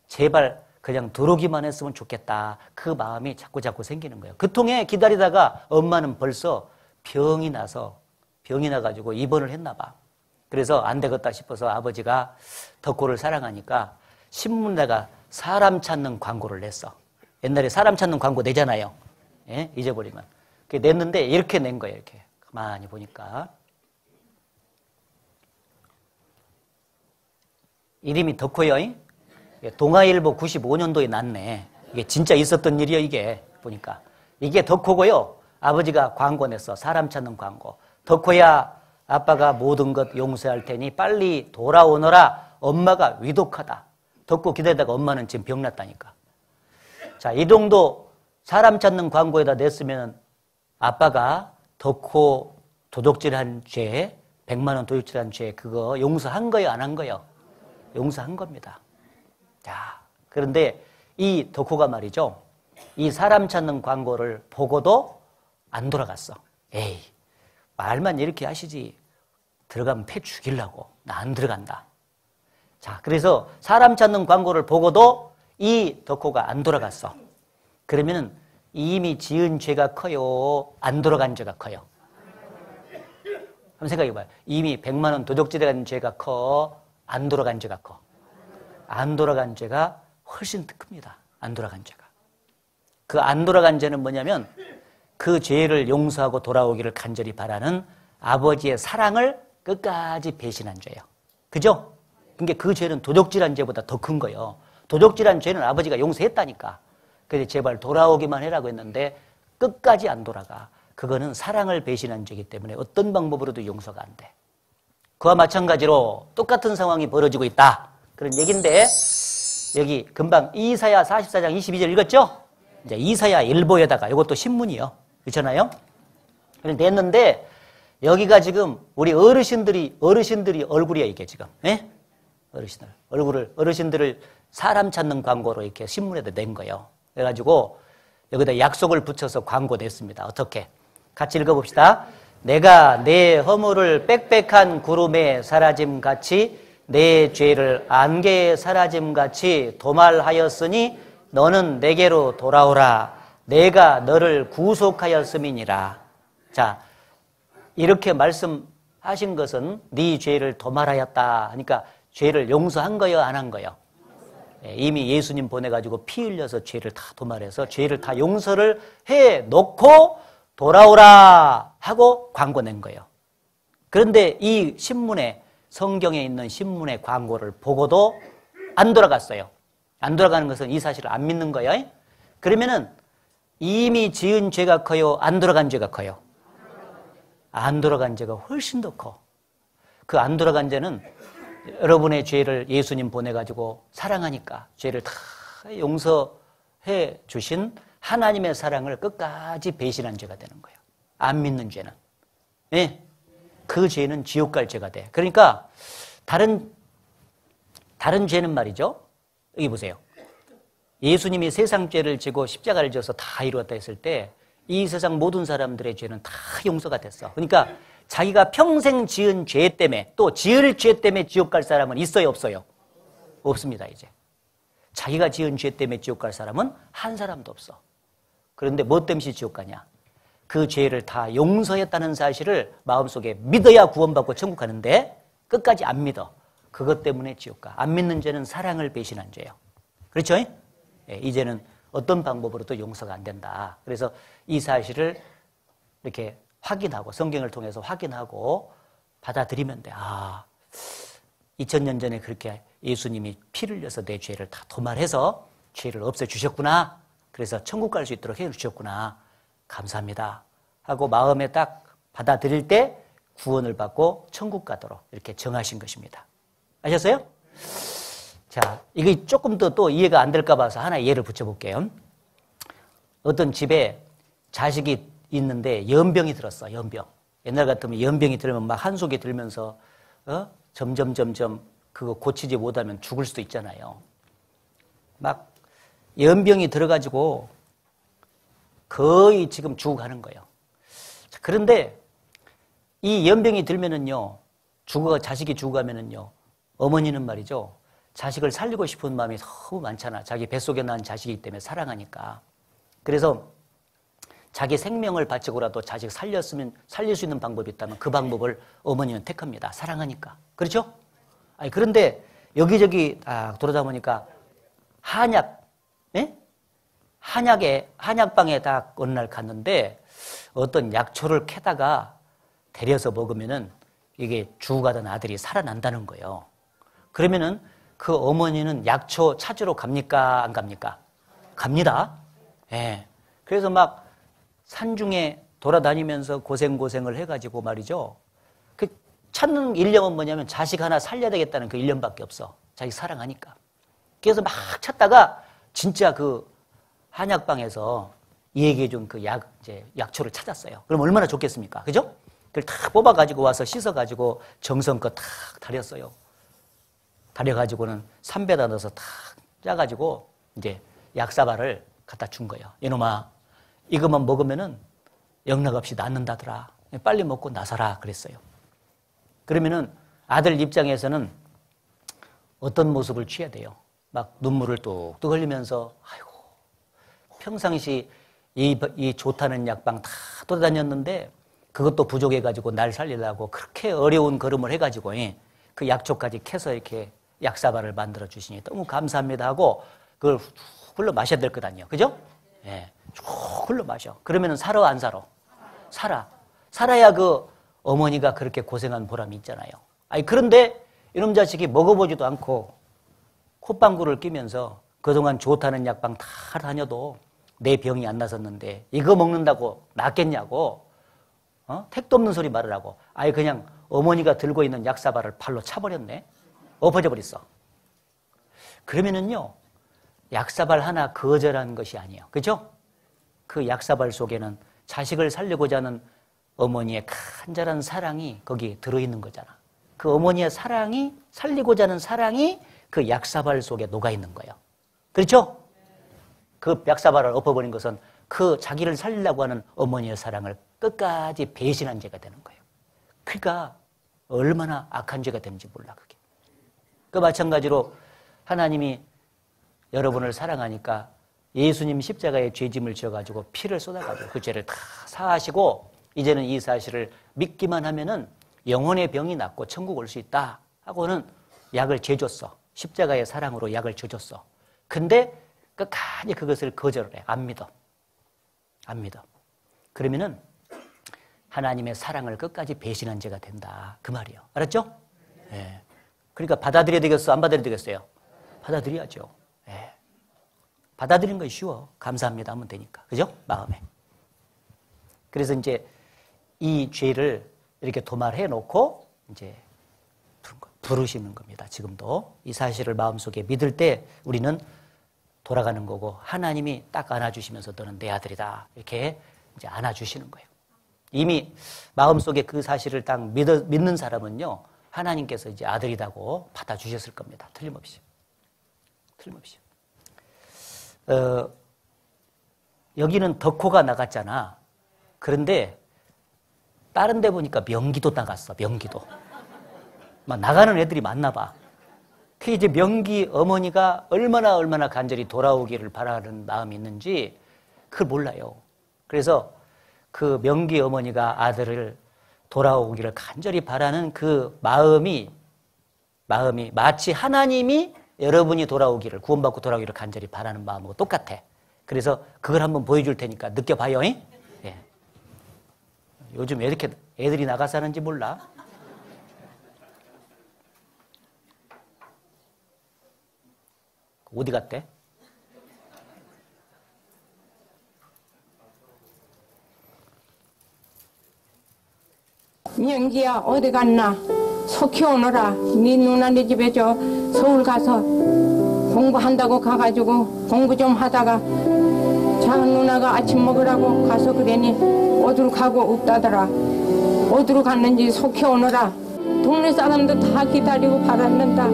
Speaker 1: 제발 그냥 들어오기만 했으면 좋겠다. 그 마음이 자꾸 생기는 거예요. 그 통에 기다리다가 엄마는 벌써 병이 나가지고 입원을 했나 봐. 그래서 안 되겠다 싶어서 아버지가 덕호를 사랑하니까 신문에다가 사람 찾는 광고를 냈어. 옛날에 사람 찾는 광고 내잖아요. 예? 잊어버리면. 냈는데 이렇게 낸 거예요. 이렇게 가만히 보니까 이름이 덕호요. 동아일보 95년도에 났네. 이게 진짜 있었던 일이에요. 이게 보니까 이게 덕호고요. 아버지가 광고 냈어. 사람 찾는 광고. 덕호야, 아빠가 모든 것 용서할 테니 빨리 돌아오너라. 엄마가 위독하다. 덕호 기다리다가 엄마는 지금 병났다니까. 자, 이 정도 사람 찾는 광고에다 냈으면 아빠가 덕호 도둑질한 죄, 100만 원 도둑질한 죄 그거 용서한 거예요, 안 한 거예요? 용서한 겁니다. 자, 그런데 이 덕호가 말이죠. 이 사람 찾는 광고를 보고도 안 돌아갔어. 에이, 말만 이렇게 하시지. 들어가면 패 죽이려고. 나 안 들어간다. 자, 그래서 사람 찾는 광고를 보고도 이 덕호가 안 돌아갔어. 그러면은 이미 지은 죄가 커요? 안 돌아간 죄가 커요? 한번 생각해 봐요. 이미 100만 원 도둑질한 죄가 커? 안 돌아간 죄가 커? 안 돌아간 죄가 훨씬 더 큽니다. 안 돌아간 죄가. 그 안 돌아간 죄는 뭐냐면 그 죄를 용서하고 돌아오기를 간절히 바라는 아버지의 사랑을 끝까지 배신한 죄예요. 그죠? 그러니까 그 죄는 도둑질한 죄보다 더 큰 거예요. 도둑질한 죄는 아버지가 용서했다니까. 그래서 제발 돌아오기만 해라고 했는데 끝까지 안 돌아가. 그거는 사랑을 배신한 죄이기 때문에 어떤 방법으로도 용서가 안 돼. 그와 마찬가지로 똑같은 상황이 벌어지고 있다. 그런 얘기인데 여기 금방 이사야 44장 22절 읽었죠? 이제 이사야 일보에다가 이것도 신문이요. 그렇잖아요? 냈는데 여기가 지금 우리 어르신들이 얼굴이야 이게 지금. 예? 어르신들을 사람 찾는 광고로 이렇게 신문에다 낸 거예요. 그래가지고 여기다 약속을 붙여서 광고 냈습니다. 어떻게? 같이 읽어봅시다. 내가 내 허물을 빽빽한 구름에 사라짐같이 내 죄를 안개에 사라짐같이 도말하였으니 너는 내게로 돌아오라. 내가 너를 구속하였음이니라. 자, 이렇게 말씀하신 것은 네 죄를 도말하였다. 그러니까 죄를 용서한 거요, 안 한 거요? 이미 예수님 보내가지고 피 흘려서 죄를 다 도말해서 죄를 다 용서를 해놓고 돌아오라 하고 광고 낸 거예요. 그런데 이 신문에, 성경에 있는 신문의 광고를 보고도 안 돌아갔어요. 안 돌아가는 것은 이 사실을 안 믿는 거예요. 그러면은 이미 지은 죄가 커요, 안 돌아간 죄가 커요? 안 돌아간 죄가 훨씬 더 커. 그 안 돌아간 죄는 여러분의 죄를 예수님 보내가지고 사랑하니까 죄를 다 용서해 주신 하나님의 사랑을 끝까지 배신한 죄가 되는 거예요. 안 믿는 죄는. 예? 그 죄는 지옥 갈 죄가 돼. 그러니까 다른 죄는 말이죠. 여기 보세요. 예수님이 세상 죄를 지고 십자가를 져서 다 이루었다 했을 때 이 세상 모든 사람들의 죄는 다 용서가 됐어. 그러니까 자기가 평생 지은 죄 때문에 또 지을 죄 때문에 지옥 갈 사람은 있어요, 없어요? 없습니다, 이제. 자기가 지은 죄 때문에 지옥 갈 사람은 한 사람도 없어. 그런데 뭐 때문에 지옥 가냐? 그 죄를 다 용서했다는 사실을 마음속에 믿어야 구원받고 천국 가는데 끝까지 안 믿어. 그것 때문에 지옥 가. 안 믿는 죄는 사랑을 배신한 죄예요. 그렇죠? 예, 이제는 어떤 방법으로도 용서가 안 된다. 그래서 이 사실을 이렇게 확인하고 성경을 통해서 확인하고 받아들이면 돼. 2000년 전에 그렇게 예수님이 피를 흘려서 내 죄를 다 도말해서 죄를 없애주셨구나. 그래서 천국 갈 수 있도록 해주셨구나. 감사합니다. 하고 마음에 딱 받아들일 때 구원을 받고 천국 가도록 이렇게 정하신 것입니다. 아셨어요? 자, 이게 조금 더 또 이해가 안 될까 봐서 하나 예를 붙여볼게요. 어떤 집에 자식이 있는데 연병이 들었어, 연병. 옛날 같으면 연병이 들면 막 한속이 들면서, 점점 그거 고치지 못하면 죽을 수도 있잖아요. 막 연병이 들어가지고 거의 지금 죽어가는 거예요. 자, 그런데 이 연병이 들면은요, 자식이 죽어가면은요, 어머니는 말이죠, 자식을 살리고 싶은 마음이 너무 많잖아. 자기 뱃속에 낳은 자식이기 때문에 사랑하니까. 그래서 자기 생명을 바치고라도 자식 살릴 수 있는 방법이 있다면 그 방법을 어머니는 택합니다. 사랑하니까. 그렇죠? 아니, 그런데 여기저기 돌아다 보니까 한약방에 딱 어느 날 갔는데 어떤 약초를 캐다가 데려서 먹으면은 이게 죽어가던 아들이 살아난다는 거예요. 그러면은 그 어머니는 약초 찾으러 갑니까? 안 갑니까? 갑니다. 예. 그래서 막 산중에 돌아다니면서 고생을 해가지고 말이죠. 그 찾는 일념은 뭐냐면 자식 하나 살려야 되겠다는 그 일념밖에 없어. 자기 사랑하니까. 그래서 막 찾다가 진짜 그 한약방에서 얘기해준 그 약초를 찾았어요. 그럼 얼마나 좋겠습니까? 그죠? 그걸 탁 뽑아가지고 와서 씻어가지고 정성껏 탁 다렸어요. 다려가지고는 삼배다 넣어서 탁 짜가지고 이제 약사발을 갖다 준 거예요. 이놈아, 이것만 먹으면은 영락없이 낫는다더라. 빨리 먹고 나서라 그랬어요. 그러면은 아들 입장에서는 어떤 모습을 취해야 돼요? 막 눈물을 뚝뚝 흘리면서 아이고, 평상시 이 좋다는 약방 다 돌아다녔는데 그것도 부족해가지고 날 살리려고 그렇게 어려운 걸음을 해가지고 그 약초까지 캐서 이렇게 약사발을 만들어 주시니 너무 감사합니다 하고 그걸 흘러 마셔야 될 것 아니에요. 그죠? 예. 쭉 흘러 마셔. 그러면은 살아, 안 살아? 살아. 살아야 그 어머니가 그렇게 고생한 보람이 있잖아요. 아니, 그런데 이놈 자식이 먹어보지도 않고 콧방구를 끼면서 그동안 좋다는 약방 다 다녀도 내 병이 안 나섰는데 이거 먹는다고 낫겠냐고, 택도 없는 소리 말을 하고, 아예 그냥 어머니가 들고 있는 약사발을 발로 차버렸네. 엎어져 버렸어. 그러면은요, 약사발 하나 거절한 것이 아니에요. 그죠? 그 약사발 속에는 자식을 살리고자 하는 어머니의 간절한 사랑이 거기 들어있는 거잖아. 그 어머니의 사랑이, 살리고자 하는 사랑이 그 약사발 속에 녹아있는 거예요. 그렇죠? 그 약사발을 엎어버린 것은 그 자기를 살리려고 하는 어머니의 사랑을 끝까지 배신한 죄가 되는 거예요. 그러니까 얼마나 악한 죄가 되는지 몰라, 그게. 그 마찬가지로 하나님이 여러분을 사랑하니까 예수님 십자가에 죄짐을 지어가지고 피를 쏟아가지고 그 죄를 다 사하시고 이제는 이 사실을 믿기만 하면은 영혼의 병이 낫고 천국 올 수 있다 하고는 약을 재줬어. 십자가의 사랑으로 약을 줘줬어. 근데 끝까지 그것을 거절을 해. 안 믿어. 안 믿어. 그러면은 하나님의 사랑을 끝까지 배신한 죄가 된다. 그 말이에요. 알았죠? 예. 그러니까 받아들여야 되겠어? 안 받아들여야 되겠어요? 받아들여야죠. 예. 받아들이는 건 쉬워. 감사합니다 하면 되니까. 그죠? 마음에. 그래서 이제 이 죄를 이렇게 도말해 놓고 이제 부르시는 겁니다. 지금도 이 사실을 마음속에 믿을 때 우리는 돌아가는 거고 하나님이 딱 안아주시면서 너는 내 아들이다 이렇게 이제 안아주시는 거예요. 이미 마음속에 그 사실을 딱 믿는 사람은요 하나님께서 이제 아들이라고 받아주셨을 겁니다. 틀림없이. 틀림없이. 여기는 덕호가 나갔잖아. 그런데 다른 데 보니까 명기도 나갔어. 명기도. 막 나가는 애들이 많나 봐. 그 이제 명기 어머니가 얼마나 간절히 돌아오기를 바라는 마음이 있는지 그걸 몰라요. 그래서 그 명기 어머니가 아들을 돌아오기를 간절히 바라는 그 마음이 마치 하나님이 여러분이 돌아오기를, 구원받고 돌아오기를 간절히 바라는 마음하고 똑같아. 그래서 그걸 한번 보여줄 테니까 느껴봐요. 예. 요즘 왜 이렇게 애들이 나가 사는지 몰라. 어디 갔대?
Speaker 2: 명기야 어디 갔나? 속히 오너라. 네 누나 네 집에 저 서울 가서 공부한다고 가가지고 공부 좀 하다가 작은 누나가 아침 먹으라고 가서 그러니 어디로 가고 없다더라. 어디로 갔는지 속히 오너라. 동네 사람도 다 기다리고 바랐는다.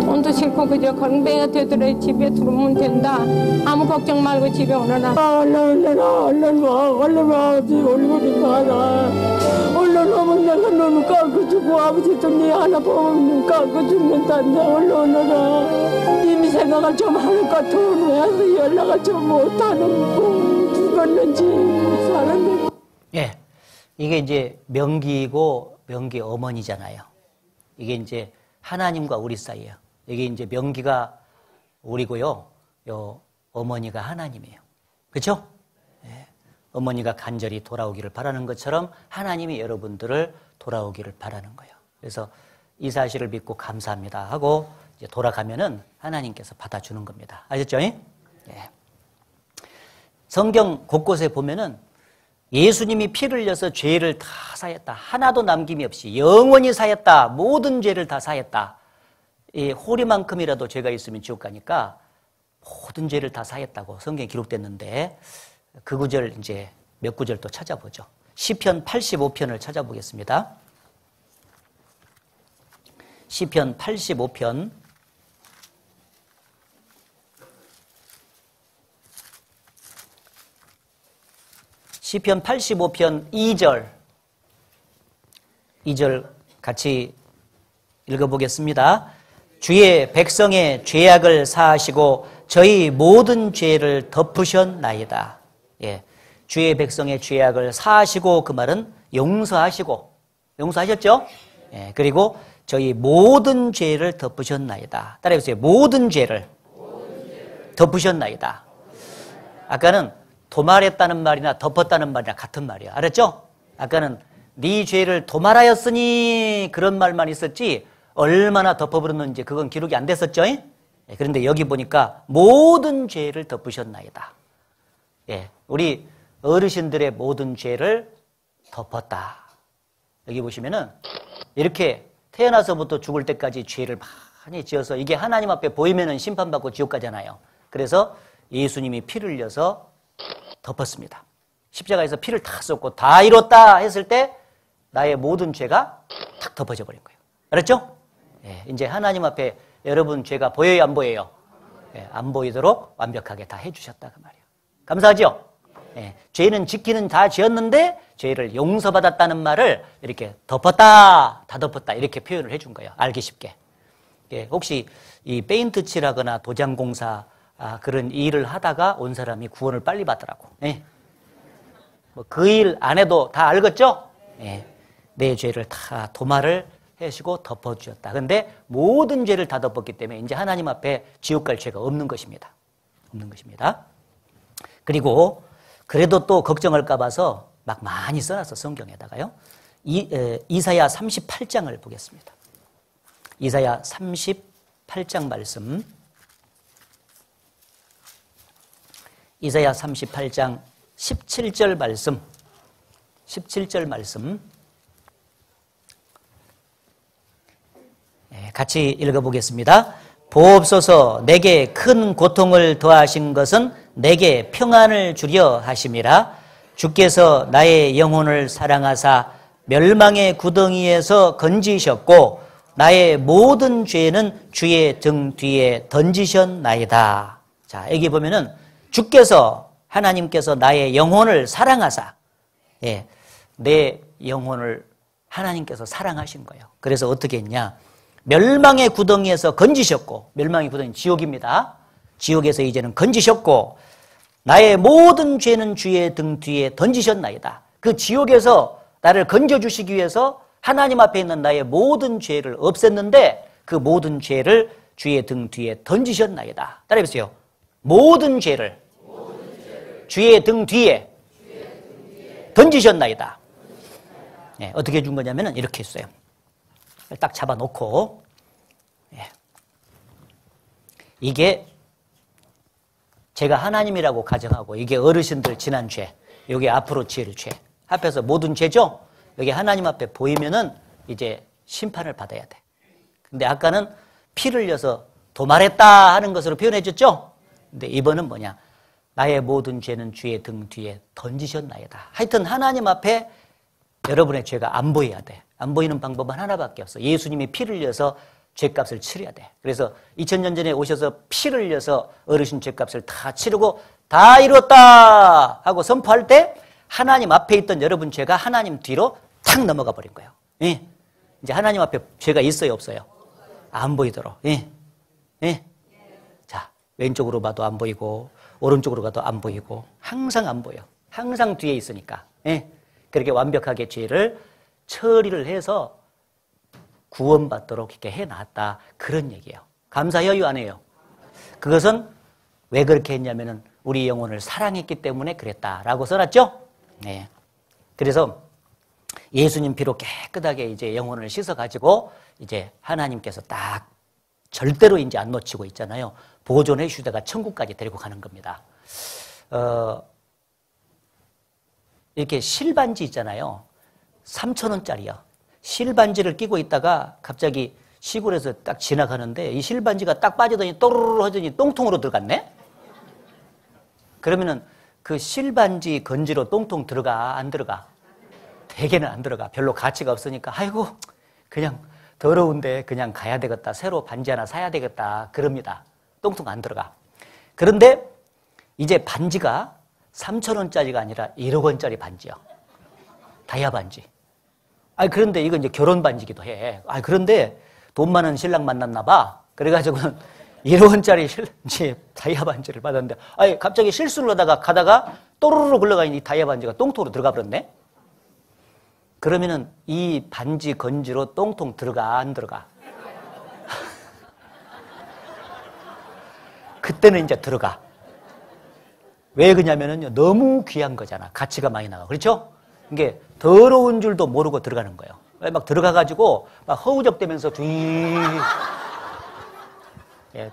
Speaker 2: 돈도 싫고 그저 건배가 되더라. 집에 들어오면 된다. 아무 걱정 말고 집에 오너라.
Speaker 3: 얼른 와 얼른 와 얼굴이 가라. 얼른 오면 내가 너는 깎고 주고 아버지도 네 하나 보면 깎고 죽는단다. 얼른 오너라. 이미 생각을 좀 하니까 돈 왜서 연락을 좀 못하는 거 죽었는지 사는데.
Speaker 1: 예, 이게 이제 명기이고 명기 어머니잖아요. 이게 이제 하나님과 우리 사이예요. 이게 이제 명기가 우리고요, 요 어머니가 하나님이에요. 그렇죠? 예. 어머니가 간절히 돌아오기를 바라는 것처럼 하나님이 여러분들을 돌아오기를 바라는 거예요. 그래서 이 사실을 믿고 감사합니다 하고 이제 돌아가면은 하나님께서 받아주는 겁니다. 아셨죠? 예. 성경 곳곳에 보면은 예수님이 피를 흘려서 죄를 다 사했다. 하나도 남김이 없이 영원히 사했다. 모든 죄를 다 사했다. 이 호리만큼이라도 죄가 있으면 지옥 가니까 모든 죄를 다 사했다고 성경에 기록됐는데 그 구절 이제 몇 구절 또 찾아보죠. 시편 85편을 찾아보겠습니다. 시편 85편 시편 85편 2절 같이 읽어보겠습니다. 주의 백성의 죄악을 사하시고 저희 모든 죄를 덮으셨나이다. 예, 주의 백성의 죄악을 사하시고 그 말은 용서하시고 용서하셨죠? 예, 그리고 저희 모든 죄를 덮으셨나이다. 따라해보세요. 모든 죄를 덮으셨나이다. 아까는 도말했다는 말이나 덮었다는 말이나 같은 말이야. 알았죠? 아까는 네 죄를 도말하였으니 그런 말만 있었지 얼마나 덮어버렸는지 그건 기록이 안 됐었죠? 그런데 여기 보니까 모든 죄를 덮으셨나이다. 예, 우리 어르신들의 모든 죄를 덮었다. 여기 보시면은 이렇게 태어나서부터 죽을 때까지 죄를 많이 지어서 이게 하나님 앞에 보이면은 심판받고 지옥 가잖아요. 그래서 예수님이 피를 흘려서 덮었습니다. 십자가에서 피를 다 쏟고 다 이뤘다 했을 때 나의 모든 죄가 탁 덮어져 버린 거예요. 알았죠? 예, 이제 하나님 앞에 여러분 죄가 보여요, 안 보여요? 예, 안 보이도록 완벽하게 다 해주셨다 그 말이에요. 감사하죠? 예, 죄는 지키는 다 지었는데 죄를 용서받았다는 말을 이렇게 덮었다, 다 덮었다 이렇게 표현을 해준 거예요. 알기 쉽게. 예, 혹시 이 페인트 칠하거나 도장공사 그런 일을 하다가 온 사람이 구원을 빨리 받더라고. 예. 뭐 그 일 안 해도 다 알겠죠? 예. 내 죄를 다 도말을 해주고 덮어주셨다. 그런데 모든 죄를 다 덮었기 때문에 이제 하나님 앞에 지옥 갈 죄가 없는 것입니다. 없는 것입니다. 그리고 그래도 또 걱정할까 봐서 막 많이 써놨어 성경에다가요. 이사야 38장을 보겠습니다. 이사야 38장 말씀. 이사야 38장 17절 말씀. 17절 말씀. 같이 읽어보겠습니다. 보옵소서 내게 큰 고통을 더하신 것은 내게 평안을 주려 하심이라. 주께서 나의 영혼을 사랑하사 멸망의 구덩이에서 건지셨고 나의 모든 죄는 주의 등 뒤에 던지셨나이다. 자, 여기 보면은 주께서 하나님께서 나의 영혼을 사랑하사, 예, 내 영혼을 하나님께서 사랑하신 거예요. 그래서 어떻게 했냐? 멸망의 구덩이에서 건지셨고, 멸망의 구덩이 지옥입니다. 지옥에서 이제는 건지셨고 나의 모든 죄는 주의 등 뒤에 던지셨나이다. 그 지옥에서 나를 건져주시기 위해서 하나님 앞에 있는 나의 모든 죄를 없앴는데 그 모든 죄를 주의 등 뒤에 던지셨나이다. 따라해보세요. 모든 죄를 주의 등 뒤에 던지셨나이다. 네, 어떻게 해준 거냐면 이렇게 했어요. 딱 잡아놓고 이게 제가 하나님이라고 가정하고 이게 어르신들 지난 죄, 이게 앞으로 지을 죄, 합해서 모든 죄죠. 여기 하나님 앞에 보이면은 이제 심판을 받아야 돼. 근데 아까는 피를 흘려서 도말했다 하는 것으로 표현해 줬죠. 근데 이번은 뭐냐? 나의 모든 죄는 주의 등 뒤에 던지셨나이다. 하여튼 하나님 앞에 여러분의 죄가 안 보여야 돼. 안 보이는 방법은 하나밖에 없어. 예수님이 피를 흘려서 죄값을 치러야 돼. 그래서 2000년 전에 오셔서 피를 흘려서 어르신 죄값을 다 치르고 다 이루었다 하고 선포할 때 하나님 앞에 있던 여러분 죄가 하나님 뒤로 탁 넘어가 버린 거예요. 예. 이제 하나님 앞에 죄가 있어요, 없어요? 안 보이도록. 예. 예. 자, 왼쪽으로 봐도 안 보이고 오른쪽으로 가도 안 보이고 항상 안 보여. 항상 뒤에 있으니까. 예. 그렇게 완벽하게 죄를 처리를 해서 구원받도록 이렇게 해놨다. 그런 얘기예요. 감사해요, 안 해요? 그것은 왜 그렇게 했냐면은 우리 영혼을 사랑했기 때문에 그랬다라고 써놨죠? 네. 그래서 예수님 피로 깨끗하게 이제 영혼을 씻어가지고 이제 하나님께서 딱 절대로 이제 안 놓치고 있잖아요. 보존해 주다가 천국까지 데리고 가는 겁니다. 이렇게 실반지 있잖아요. 3,000원짜리요. 실반지를 끼고 있다가 갑자기 시골에서 딱 지나가는데 이 실반지가 딱 빠지더니 또르르 하더니 똥통으로 들어갔네? 그러면은 그 실반지 건지로 똥통 들어가, 안 들어가? 대개는 안 들어가. 별로 가치가 없으니까 아이고 그냥 더러운데 그냥 가야 되겠다. 새로 반지 하나 사야 되겠다. 그럽니다. 똥통 안 들어가. 그런데 이제 반지가 3,000원짜리가 아니라 1억 원짜리 반지요. 다이아 반지. 그런데 이건 이제 결혼 반지기도 해. 그런데 돈 많은 신랑 만났나 봐. 그래가지고는 1억 원짜리 다이아 반지를 받았는데, 갑자기 실수를 하다가 가다가 또르르 굴러가 있는 이 다이아 반지가 똥통으로 들어가 버렸네? 그러면은 이 반지 건지로 똥통 들어가, 안 들어가? 그때는 이제 들어가. 왜 그러냐면은 너무 귀한 거잖아. 가치가 많이 나가. 그렇죠? 이게 더러운 줄도 모르고 들어가는 거예요. 막 들어가가지고 막 허우적대면서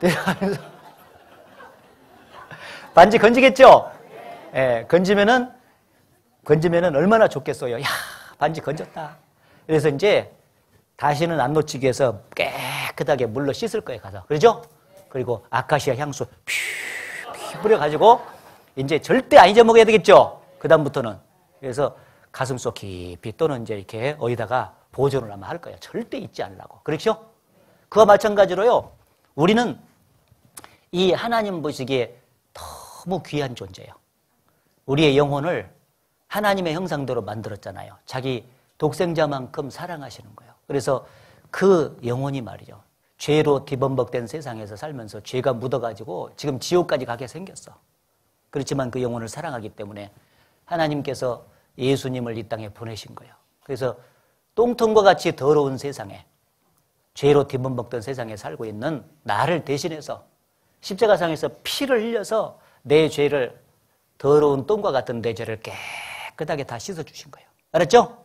Speaker 1: 들어가면서 반지 건지겠죠? 예, 건지면은 얼마나 좋겠어요. 야, 반지 건졌다. 그래서 이제 다시는 안 놓치기 위해서 깨끗하게 물로 씻을 거예요, 가서. 그렇죠? 그리고 아카시아 향수 뿌려가지고 이제 절대 안 잊어먹어야 되겠죠? 그다음부터는. 그래서 가슴속 깊이 또는 이제 이렇게 어디다가 보존을 아마 할 거예요. 절대 잊지 않으려고. 그렇죠? 그와 마찬가지로요. 우리는 이 하나님 보시기에 너무 귀한 존재예요. 우리의 영혼을 하나님의 형상대로 만들었잖아요. 자기 독생자만큼 사랑하시는 거예요. 그래서 그 영혼이 말이죠. 죄로 뒤범벅된 세상에서 살면서 죄가 묻어가지고 지금 지옥까지 가게 생겼어. 그렇지만 그 영혼을 사랑하기 때문에 하나님께서 예수님을 이 땅에 보내신 거예요. 그래서 똥통과 같이 더러운 세상에, 죄로 뒤범벅된 세상에 살고 있는 나를 대신해서 십자가상에서 피를 흘려서 내 죄를, 더러운 똥과 같은 내 죄를 깨끗하게 다 씻어주신 거예요. 알았죠?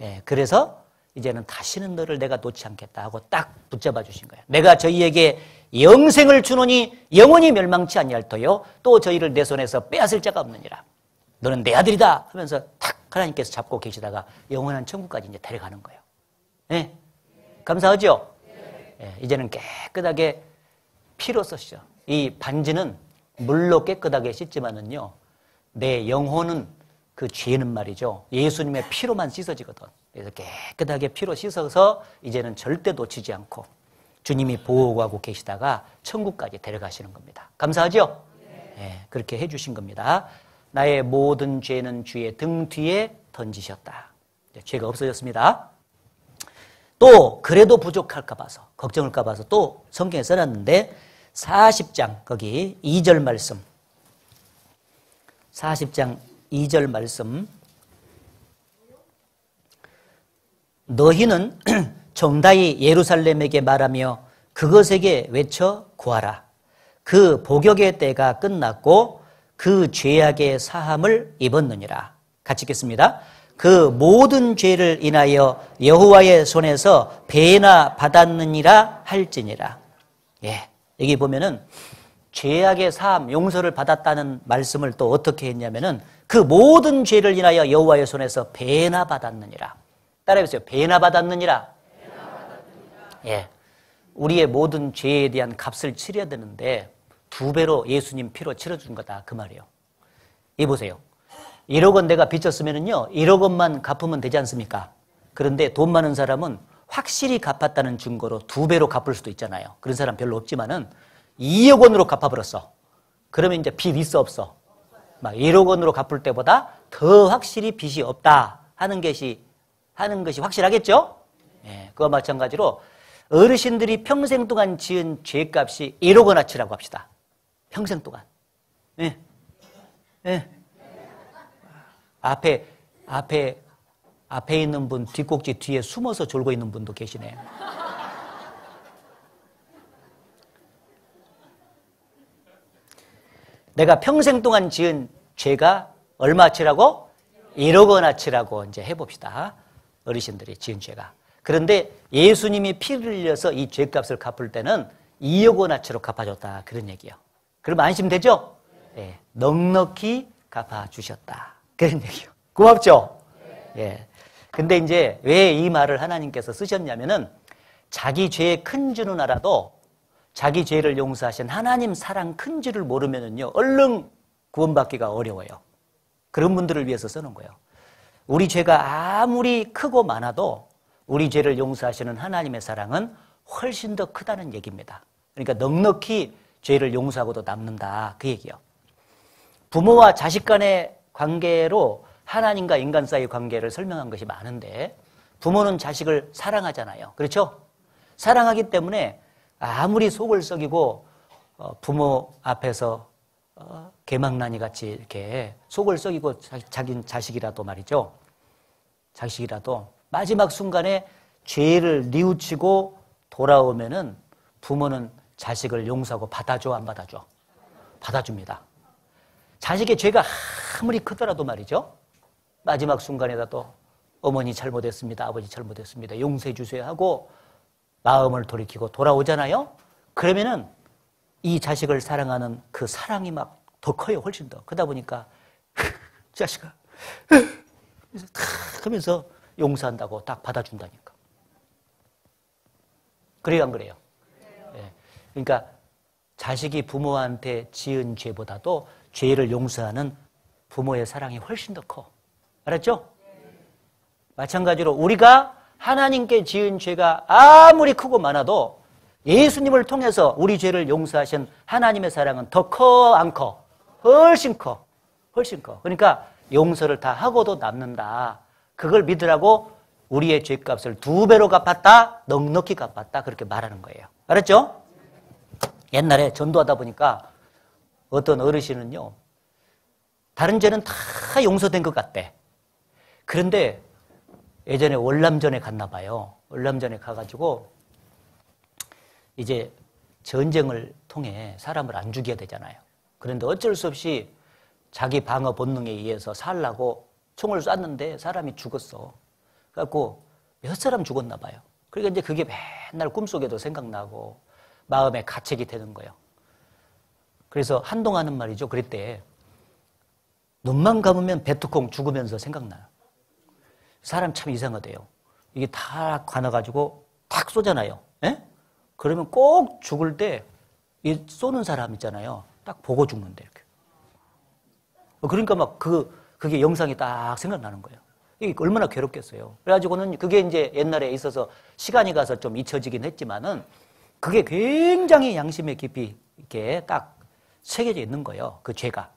Speaker 1: 예, 그래서 이제는 다시는 너를 내가 놓지 않겠다 하고 딱 붙잡아 주신 거예요. 내가 저희에게 영생을 주노니 영원히 멸망치 아니할터요 또 저희를 내 손에서 빼앗을 자가 없느니라. 너는 내 아들이다 하면서 탁 하나님께서 잡고 계시다가 영원한 천국까지 이제 데려가는 거예요. 예? 감사하죠? 예, 이제는 깨끗하게 피로 썼죠. 이 반지는 물로 깨끗하게 씻지만은요, 내 영혼은 그 죄는 말이죠. 예수님의 피로만 씻어지거든. 그래서 깨끗하게 피로 씻어서 이제는 절대 놓치지 않고 주님이 보호하고 계시다가 천국까지 데려가시는 겁니다. 감사하죠? 예, 그렇게 해주신 겁니다. 나의 모든 죄는 주의 등 뒤에 던지셨다. 죄가 없어졌습니다. 또 그래도 부족할까 봐서, 걱정할까 봐서 또 성경에 써놨는데 40장 거기 2절 말씀, 40장 2절 말씀, 너희는 정다이 예루살렘에게 말하며 그것에게 외쳐 구하라. 그 복역의 때가 끝났고 그 죄악의 사함을 입었느니라. 같이 읽겠습니다. 그 모든 죄를 인하여 여호와의 손에서 배나 받았느니라 할지니라. 예, 여기 보면은 죄악의 사함, 용서를 받았다는 말씀을 또 어떻게 했냐면은 그 모든 죄를 인하여 여호와의 손에서 배나 받았느니라. 따라해보세요. 배나 받았느니라. 예, 우리의 모든 죄에 대한 값을 치러야 되는데 2배로 예수님 피로 치러준 거다 그 말이에요. 이 보세요. 1억 원 내가 빚졌으면은요 1억 원만 갚으면 되지 않습니까? 그런데 돈 많은 사람은 확실히 갚았다는 증거로 2배로 갚을 수도 있잖아요. 그런 사람 별로 없지만은 2억 원으로 갚아버렸어. 그러면 이제 빚 있어 없어? 막 1억 원으로 갚을 때보다 더 확실히 빚이 없다 하는 것이 확실하겠죠? 예, 그와 마찬가지로 어르신들이 평생 동안 지은 죄값이 1억 원어치라고 합시다. 평생 동안. 예. 예. 앞에 있는 분 뒷꼭지 뒤에 숨어서 졸고 있는 분도 계시네. 내가 평생 동안 지은 죄가 얼마치라고? 1억 원어치라고 이제 해봅시다. 어르신들이 지은 죄가. 그런데 예수님이 피를 흘려서 이 죄값을 갚을 때는 2억 원어치로 갚아줬다. 그런 얘기예요. 그러면 안심되죠? 예, 넉넉히 갚아주셨다. 그런 얘기예요. 고맙죠? 예. 근데 이제 왜 이 말을 하나님께서 쓰셨냐면은 자기 죄의 큰 줄은 알아도 자기 죄를 용서하신 하나님 사랑 큰 줄을 모르면은요, 얼른 구원받기가 어려워요. 그런 분들을 위해서 쓰는 거예요. 우리 죄가 아무리 크고 많아도 우리 죄를 용서하시는 하나님의 사랑은 훨씬 더 크다는 얘기입니다. 그러니까 넉넉히 죄를 용서하고도 남는다. 그 얘기예요. 부모와 자식 간의 관계로 하나님과 인간 사이의 관계를 설명한 것이 많은데 부모는 자식을 사랑하잖아요. 그렇죠? 사랑하기 때문에 아무리 속을 썩이고 부모 앞에서 개망나니 같이 이렇게 속을 썩이고 자기 자식이라도 말이죠. 자식이라도 마지막 순간에 죄를 뉘우치고 돌아오면은 부모는 자식을 용서하고 받아줘, 안 받아줘? 받아줍니다. 자식의 죄가 아무리 크더라도 말이죠. 마지막 순간에라도 어머니 잘못했습니다. 아버지 잘못했습니다. 용서해 주세요 하고 마음을 돌이키고 돌아오잖아요. 그러면은 이 자식을 사랑하는 그 사랑이 막 더 커요. 훨씬 더. 그러다 보니까 자식아 탁 하면서 용서한다고 딱 받아준다니까. 그래요, 안 그래요? 네. 그러니까 자식이 부모한테 지은 죄보다도 죄를 용서하는 부모의 사랑이 훨씬 더 커. 알았죠? 마찬가지로 우리가 하나님께 지은 죄가 아무리 크고 많아도 예수님을 통해서 우리 죄를 용서하신 하나님의 사랑은 더 커, 안 커? 훨씬 커. 훨씬 커. 그러니까 용서를 다 하고도 남는다. 그걸 믿으라고 우리의 죄값을 2배로 갚았다, 넉넉히 갚았다, 그렇게 말하는 거예요. 알았죠? 옛날에 전도하다 보니까 어떤 어르신은요, 다른 죄는 다 용서된 것 같대. 그런데 예전에 월남전에 갔나 봐요. 월남전에 가가지고 이제 전쟁을 통해 사람을 안 죽여야 되잖아요. 그런데 어쩔 수 없이 자기 방어 본능에 의해서 살라고 총을 쐈는데 사람이 죽었어. 그래갖고 몇 사람 죽었나 봐요. 그러니까 이제 그게 맨날 꿈속에도 생각나고 마음에 가책이 되는 거예요. 그래서 한동안은 말이죠. 그랬대. 눈만 감으면 배트콩 죽으면서 생각나요. 사람 참 이상하대요. 이게 다 관아가지고 탁 쏘잖아요. 에? 그러면 꼭 죽을 때 이 쏘는 사람 있잖아요. 딱 보고 죽는데 이렇게. 그러니까 막 그게 영상이 딱 생각나는 거예요. 이게 얼마나 괴롭겠어요. 그래가지고는 그게 이제 옛날에 있어서 시간이 가서 좀 잊혀지긴 했지만은 그게 굉장히 양심에 깊이 이렇게 딱 새겨져 있는 거예요. 그 죄가.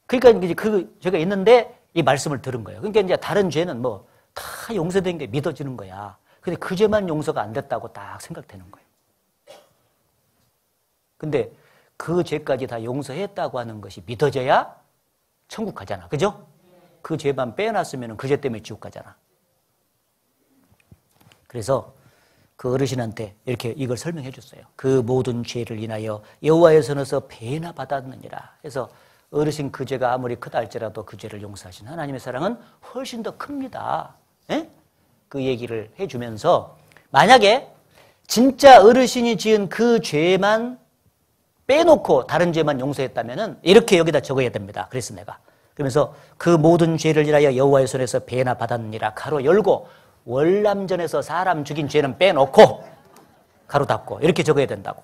Speaker 1: 그러니까 이제 그 죄가 있는데 이 말씀을 들은 거예요. 그러니까 이제 다른 죄는 뭐 다 용서된 게 믿어지는 거야. 근데 그 죄만 용서가 안 됐다고 딱 생각되는 거예요. 근데 그 죄까지 다 용서했다고 하는 것이 믿어져야 천국 가잖아. 그죠? 그 죄만 빼놨으면 그 죄 때문에 지옥 가잖아. 그래서 그 어르신한테 이렇게 이걸 설명해 줬어요. 그 모든 죄를 인하여 여호와의 손에서 배나 받았느니라. 그래서 어르신 그 죄가 아무리 크다 할지라도 그 죄를 용서하신 하나님의 사랑은 훨씬 더 큽니다. 에? 그 얘기를 해주면서 만약에 진짜 어르신이 지은 그 죄만 빼놓고 다른 죄만 용서했다면은 이렇게 여기다 적어야 됩니다. 그래서 내가. 그러면서 그 모든 죄를 인하여 여호와의 손에서 배나 받았느니라. 가로 열고 월남전에서 사람 죽인 죄는 빼놓고 가로 닫고 이렇게 적어야 된다고.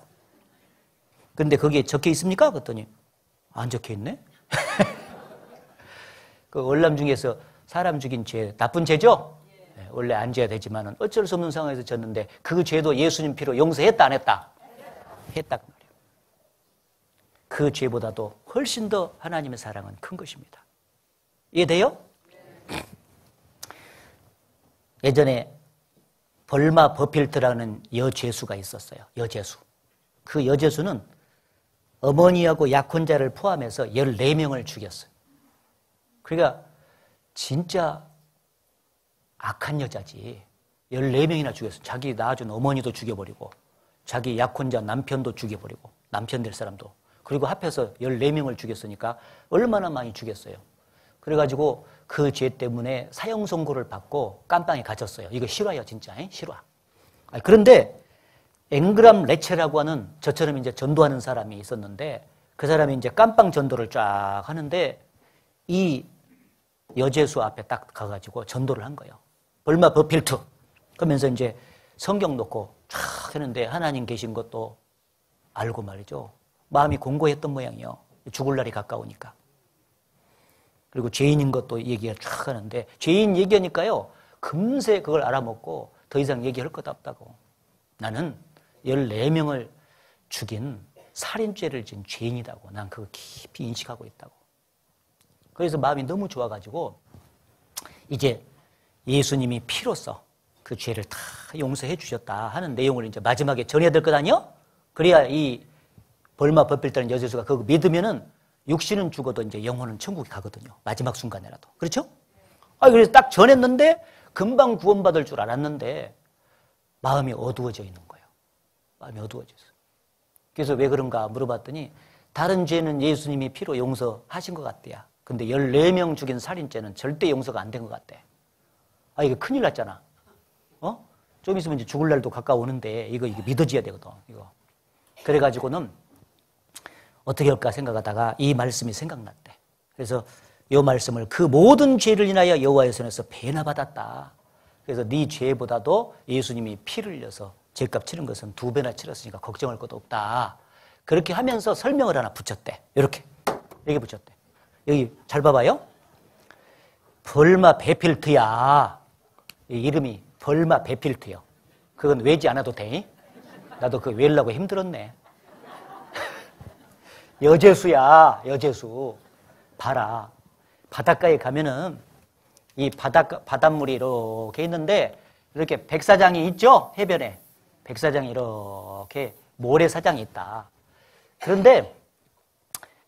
Speaker 1: 근데 거기에 적혀 있습니까? 그랬더니 안 적혀 있네. 그 월남 중에서 사람 죽인 죄 나쁜 죄죠? 네, 원래 안 져야 되지만은 어쩔 수 없는 상황에서 졌는데 그 죄도 예수님 피로 용서했다 안 했다? 했다 그 말이에요. 그 죄보다도 훨씬 더 하나님의 사랑은 큰 것입니다. 이해돼요? 예전에 벌마 버필트라는 여죄수가 있었어요. 여죄수. 그 여죄수는 어머니하고 약혼자를 포함해서 14명을 죽였어요. 그러니까 진짜 악한 여자지. 14명이나 죽였어요. 자기 낳아준 어머니도 죽여버리고 자기 약혼자 남편도 죽여버리고 남편 될 사람도. 그리고 합해서 14명을 죽였으니까 얼마나 많이 죽였어요. 그래가지고 그 죄 때문에 사형 선고를 받고 깜빵에 갇혔어요. 이거 실화예요, 진짜. 실화. 그런데 앵그람 레체라고 하는 저처럼 이제 전도하는 사람이 있었는데 그 사람이 이제 깜빵 전도를 쫙 하는데 이 여죄수 앞에 딱 가가지고 전도를 한 거예요. 벌마 버필트. 그러면서 이제 성경 놓고 쫙 하는데 하나님 계신 것도 알고 말이죠. 마음이 공고했던 모양이에요. 죽을 날이 가까우니까. 그리고 죄인인 것도 얘기가 쫙 하는데 죄인 얘기하니까요. 금세 그걸 알아먹고 더 이상 얘기할 것 없다고. 나는 14명을 죽인 살인죄를 지은 죄인이라고. 난 그거 깊이 인식하고 있다고. 그래서 마음이 너무 좋아가지고 이제 예수님이 피로써 그 죄를 다 용서해 주셨다 하는 내용을 이제 마지막에 전해야 될 것 아니요? 그래야 이 벌마 버필트라는 여죄수가 그거 믿으면은 육신은 죽어도 이제 영혼은 천국에 가거든요. 마지막 순간에라도. 그렇죠? 그래서 딱 전했는데 금방 구원받을 줄 알았는데 마음이 어두워져 있는 거예요. 마음이 어두워졌어요. 그래서 왜 그런가 물어봤더니 다른 죄는 예수님이 피로 용서하신 것 같대요. 근데 14명 죽인 살인죄는 절대 용서가 안 된 것 같대. 이거 큰일 났잖아. 좀 있으면 이제 죽을 날도 가까우는데 이거 믿어져야 되거든. 이거. 그래가지고는 어떻게 할까 생각하다가 이 말씀이 생각났대. 그래서 이 말씀을 그 모든 죄를 인하여 여호와의 손에서 배나 받았다. 그래서 네 죄보다도 예수님이 피를 흘려서 죄값 치른 것은 2배나 치렀으니까 걱정할 것도 없다. 그렇게 하면서 설명을 하나 붙였대. 이렇게. 여기 붙였대. 여기 잘 봐봐요. 벌마 베필트야. 이 이름이 벌마 베필트요. 그건 외지 않아도 돼. 나도 그거 외우려고 힘들었네. 여죄수야, 여죄수. 봐라. 바닷가에 가면은 이 바닷물이 이렇게 있는데 이렇게 백사장이 있죠? 해변에. 백사장이 이렇게 모래사장이 있다. 그런데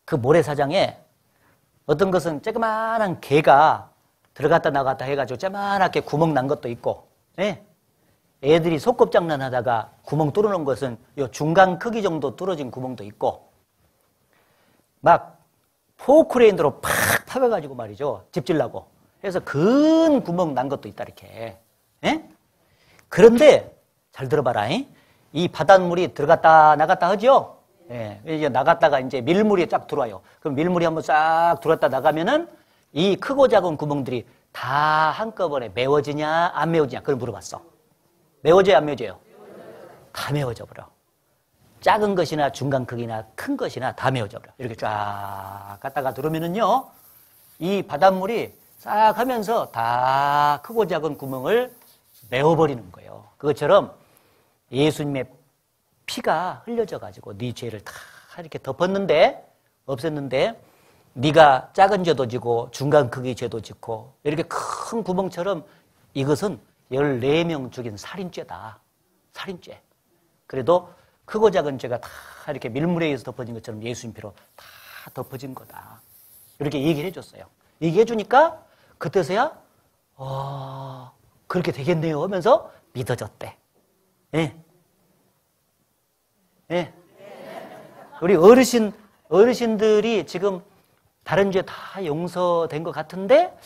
Speaker 1: 그 모래사장에 어떤 것은 조그마한 개가 들어갔다 나갔다 해가지고 조그맣게 구멍 난 것도 있고, 예? 애들이 소꿉장난 하다가 구멍 뚫어놓은 것은 요 중간 크기 정도 뚫어진 구멍도 있고, 막 포크레인으로 팍 파가가지고 말이죠. 집질라고. 해서 큰 구멍 난 것도 있다, 이렇게. 예? 그런데, 잘 들어봐라. 이 바닷물이 들어갔다 나갔다 하죠? 예. 이제 나갔다가 이제 밀물이 쫙 들어와요. 그럼 밀물이 한번 쫙 들어왔다 나가면은 이 크고 작은 구멍들이 다 한꺼번에 메워지냐, 안 메워지냐? 그걸 물어봤어. 메워져요, 안 메워져요? 다 메워져 버려. 작은 것이나 중간 크기나 큰 것이나 다 메워져 버려. 이렇게 쫙 갔다가 들어오면은요, 이 바닷물이 싹 하면서 다 크고 작은 구멍을 메워버리는 거예요. 그것처럼 예수님의 피가 흘려져 가지고 네 죄를 다 이렇게 덮었는데, 없앴는데, 네가 작은 죄도 지고 중간 크기 죄도 짓고 이렇게 큰 구멍처럼 이것은 14명 죽인 살인죄다. 살인죄. 그래도 크고 작은 죄가 다 이렇게 밀물에 의해서 덮어진 것처럼 예수님 피로 다 덮어진 거다. 이렇게 얘기를 해줬어요. 얘기해 주니까 그때서야 그렇게 되겠네요 하면서 믿어졌대. 예. 예. 우리 어르신들이 지금 다른 죄 다 용서된 것 같은데,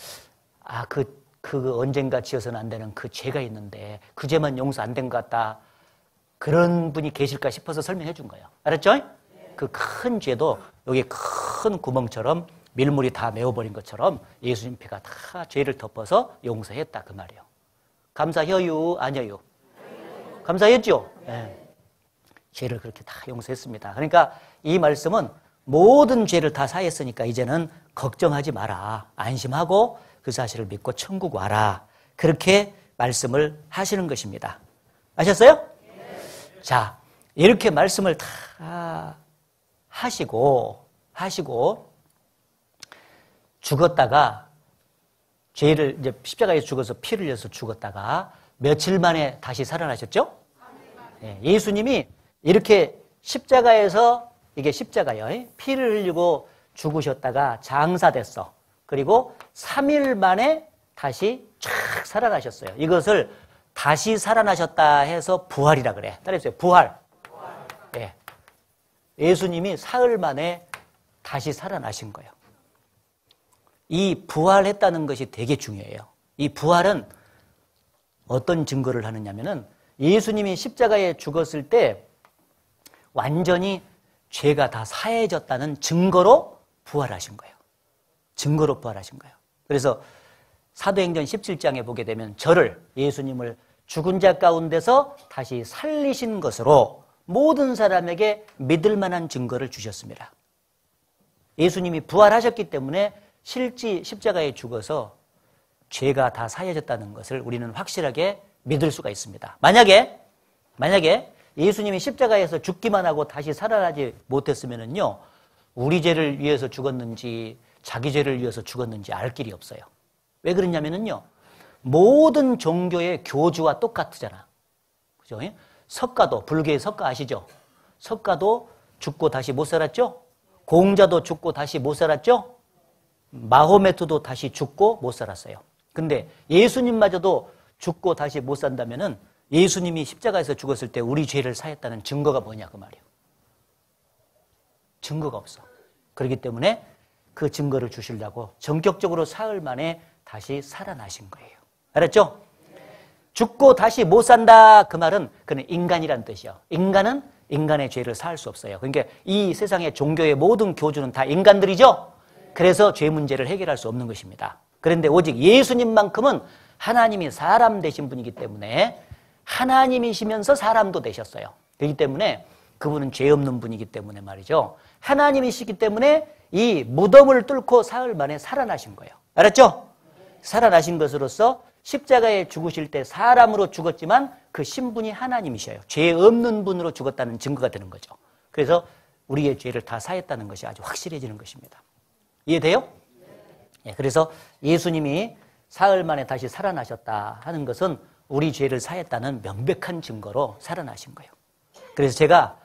Speaker 1: 그 언젠가 지어서는 안 되는 그 죄가 있는데, 그 죄만 용서 안 된 것 같다. 그런 분이 계실까 싶어서 설명해 준 거예요. 알았죠? 그 큰 죄도 여기 큰 구멍처럼 밀물이 다 메워버린 것처럼 예수님 피가 다 죄를 덮어서 용서했다 그 말이에요. 감사해요? 아니에요? 감사했죠? 네. 죄를 그렇게 다 용서했습니다. 그러니까 이 말씀은 모든 죄를 다 사했으니까 이제는 걱정하지 마라. 안심하고 그 사실을 믿고 천국 와라. 그렇게 말씀을 하시는 것입니다. 아셨어요? 자, 이렇게 말씀을 다 하시고 죽었다가 죄를 이제 십자가에 죽어서 피를 흘려서 죽었다가 며칠 만에 다시 살아나셨죠? 네, 예수님이 이렇게 십자가에서 이게 십자가요. 피를 흘리고 죽으셨다가 장사됐어. 그리고 3일 만에 다시 쫙 살아나셨어요. 이것을 다시 살아나셨다 해서 부활이라 그래. 따라해보세요. 부활. 예. 예수님이 사흘 만에 다시 살아나신 거예요. 이 부활했다는 것이 되게 중요해요. 이 부활은 어떤 증거를 하느냐면은 예수님이 십자가에 죽었을 때 완전히 죄가 다 사해졌다는 증거로 부활하신 거예요. 증거로 부활하신 거예요. 그래서 사도행전 17장에 보게 되면 저를, 예수님을 죽은 자 가운데서 다시 살리신 것으로 모든 사람에게 믿을 만한 증거를 주셨습니다. 예수님이 부활하셨기 때문에 실제 십자가에 죽어서 죄가 다 사해졌다는 것을 우리는 확실하게 믿을 수가 있습니다. 만약에 예수님이 십자가에서 죽기만 하고 다시 살아나지 못했으면요, 우리 죄를 위해서 죽었는지 자기 죄를 위해서 죽었는지 알 길이 없어요. 왜 그러냐면요, 모든 종교의 교주와 똑같잖아. 그죠? 석가도, 불교의 석가 아시죠? 석가도 죽고 다시 못 살았죠? 공자도 죽고 다시 못 살았죠? 마호메트도 다시 죽고 못 살았어요. 근데 예수님마저도 죽고 다시 못 산다면은 예수님이 십자가에서 죽었을 때 우리 죄를 사했다는 증거가 뭐냐 그 말이에요. 증거가 없어. 그렇기 때문에 그 증거를 주시려고 전격적으로 사흘 만에 다시 살아나신 거예요. 알았죠? 죽고 다시 못 산다 그 말은 그는 인간이란 뜻이요. 인간은 인간의 죄를 사할 수 없어요. 그러니까 이 세상의 종교의 모든 교주는 다 인간들이죠. 그래서 죄 문제를 해결할 수 없는 것입니다. 그런데 오직 예수님만큼은 하나님이 사람 되신 분이기 때문에 하나님이시면서 사람도 되셨어요. 그렇기 때문에 그분은 죄 없는 분이기 때문에 말이죠. 하나님이시기 때문에 이 무덤을 뚫고 사흘 만에 살아나신 거예요. 알았죠? 살아나신 것으로서 십자가에 죽으실 때 사람으로 죽었지만 그 신분이 하나님이셔요. 죄 없는 분으로 죽었다는 증거가 되는 거죠. 그래서 우리의 죄를 다 사했다는 것이 아주 확실해지는 것입니다. 이해돼요? 예, 그래서 예수님이 사흘 만에 다시 살아나셨다 하는 것은 우리 죄를 사했다는 명백한 증거로 살아나신 거예요. 그래서 제가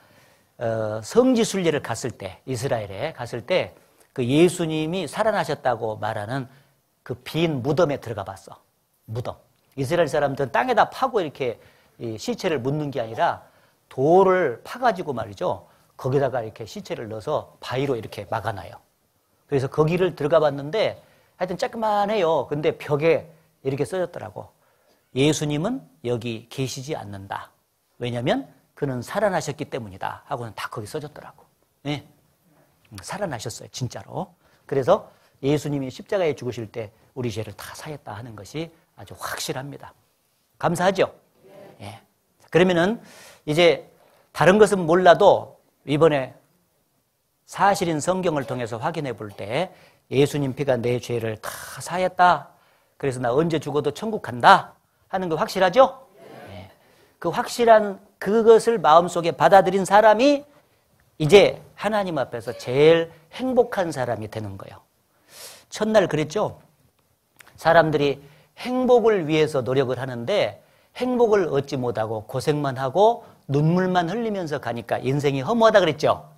Speaker 1: 성지순례를 갔을 때, 이스라엘에 갔을 때 그 예수님이 살아나셨다고 말하는 그 빈 무덤에 들어가 봤어. 무덤. 이스라엘 사람들은 땅에다 파고 이렇게 시체를 묻는 게 아니라 돌을 파가지고 말이죠. 거기다가 이렇게 시체를 넣어서 바위로 이렇게 막아놔요. 그래서 거기를 들어가 봤는데 하여튼 조그만해요. 근데 벽에 이렇게 써졌더라고. 예수님은 여기 계시지 않는다. 왜냐하면 그는 살아나셨기 때문이다. 하고는 다 거기 써졌더라고. 네. 살아나셨어요. 진짜로. 그래서 예수님이 십자가에 죽으실 때 우리 죄를 다 사했다 하는 것이 아주 확실합니다. 감사하죠? 예. 그러면은 이제 다른 것은 몰라도 이번에 사실인 성경을 통해서 확인해 볼 때 예수님 피가 내 죄를 다 사했다. 그래서 나 언제 죽어도 천국 간다 하는 거 확실하죠? 예. 그 확실한 그것을 마음속에 받아들인 사람이 이제 하나님 앞에서 제일 행복한 사람이 되는 거예요. 첫날 그랬죠? 사람들이 행복을 위해서 노력을 하는데 행복을 얻지 못하고 고생만 하고 눈물만 흘리면서 가니까 인생이 허무하다 그랬죠?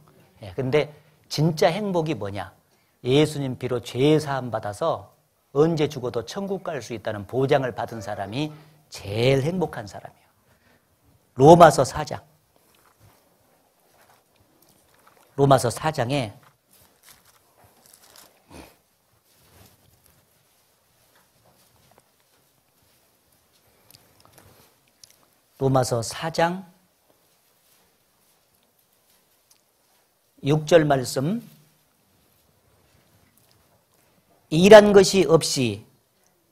Speaker 1: 예, 근데 진짜 행복이 뭐냐? 예수님 피로 죄 사함 받아서 언제 죽어도 천국 갈 수 있다는 보장을 받은 사람이 제일 행복한 사람이에요. 로마서 4장. 로마서 4장에 로마서 4장 6절 말씀. 일한 것이 없이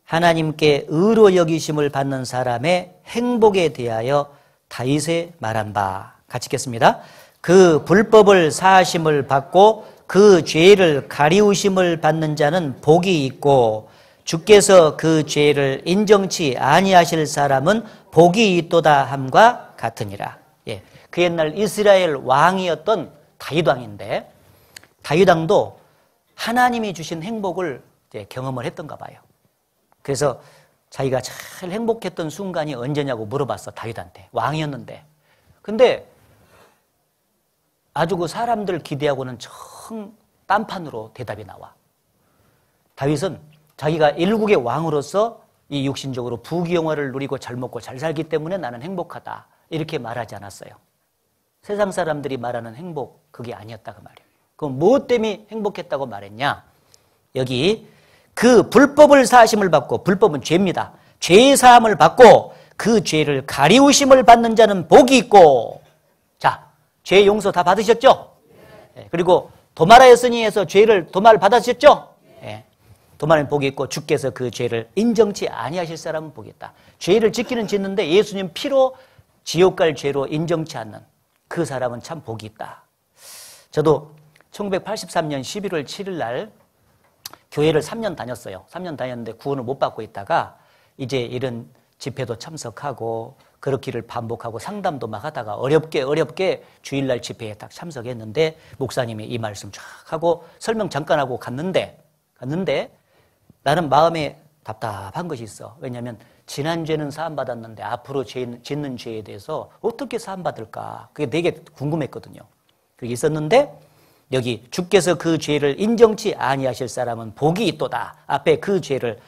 Speaker 1: 하나님께 의로 여기심을 받는 사람의 행복에 대하여 다윗의 말한 바. 같이 읽겠습니다. 그 불법을 사하심을 받고 그 죄를 가리우심을 받는 자는 복이 있고 주께서 그 죄를 인정치 아니하실 사람은 복이 있도다 함과 같으니라. 예, 그 옛날 이스라엘 왕이었던 다윗 왕인데 다윗 왕도 하나님이 주신 행복을 이제 경험을 했던가 봐요. 그래서 자기가 제일 행복했던 순간이 언제냐고 물어봤어, 다윗한테. 왕이었는데. 근데 아주 그 사람들 기대하고는 정 딴판으로 대답이 나와. 다윗은 자기가 일국의 왕으로서 이 육신적으로 부귀영화를 누리고 잘 먹고 잘 살기 때문에 나는 행복하다, 이렇게 말하지 않았어요. 세상 사람들이 말하는 행복, 그게 아니었다 그 말이에요. 그럼 무엇 때문에 행복했다고 말했냐? 여기 그 불법을 사하심을 받고, 불법은 죄입니다. 죄의 사함을 받고 그 죄를 가리우심을 받는 자는 복이 있고. 자, 죄 용서 다 받으셨죠? 네. 그리고 도말하였으니 해서 죄를 도말 받으셨죠? 네. 도말은 복이 있고 주께서 그 죄를 인정치 아니하실 사람은 복이 있다. 죄를 짓기는 짓는데 예수님 피로 지옥 갈 죄로 인정치 않는 그 사람은 참 복이 있다. 저도 1983년 11월 7일 날 교회를 3년 다녔어요. 3년 다녔는데 구원을 못 받고 있다가 이제 이런 집회도 참석하고 그렇기를 반복하고 상담도 막 하다가 어렵게 주일날 집회에 딱 참석했는데 목사님이 이 말씀 쫙 하고 설명 잠깐 하고 갔는데 나는 마음에 답답한 것이 있어. 왜냐하면 지난 죄는 사함받았는데 앞으로 짓는 죄에 대해서 어떻게 사함받을까, 그게 되게 궁금했거든요. 그게 있었는데 여기 주께서 그 죄를 인정치 아니하실 사람은 복이 있도다. 앞에 그 죄를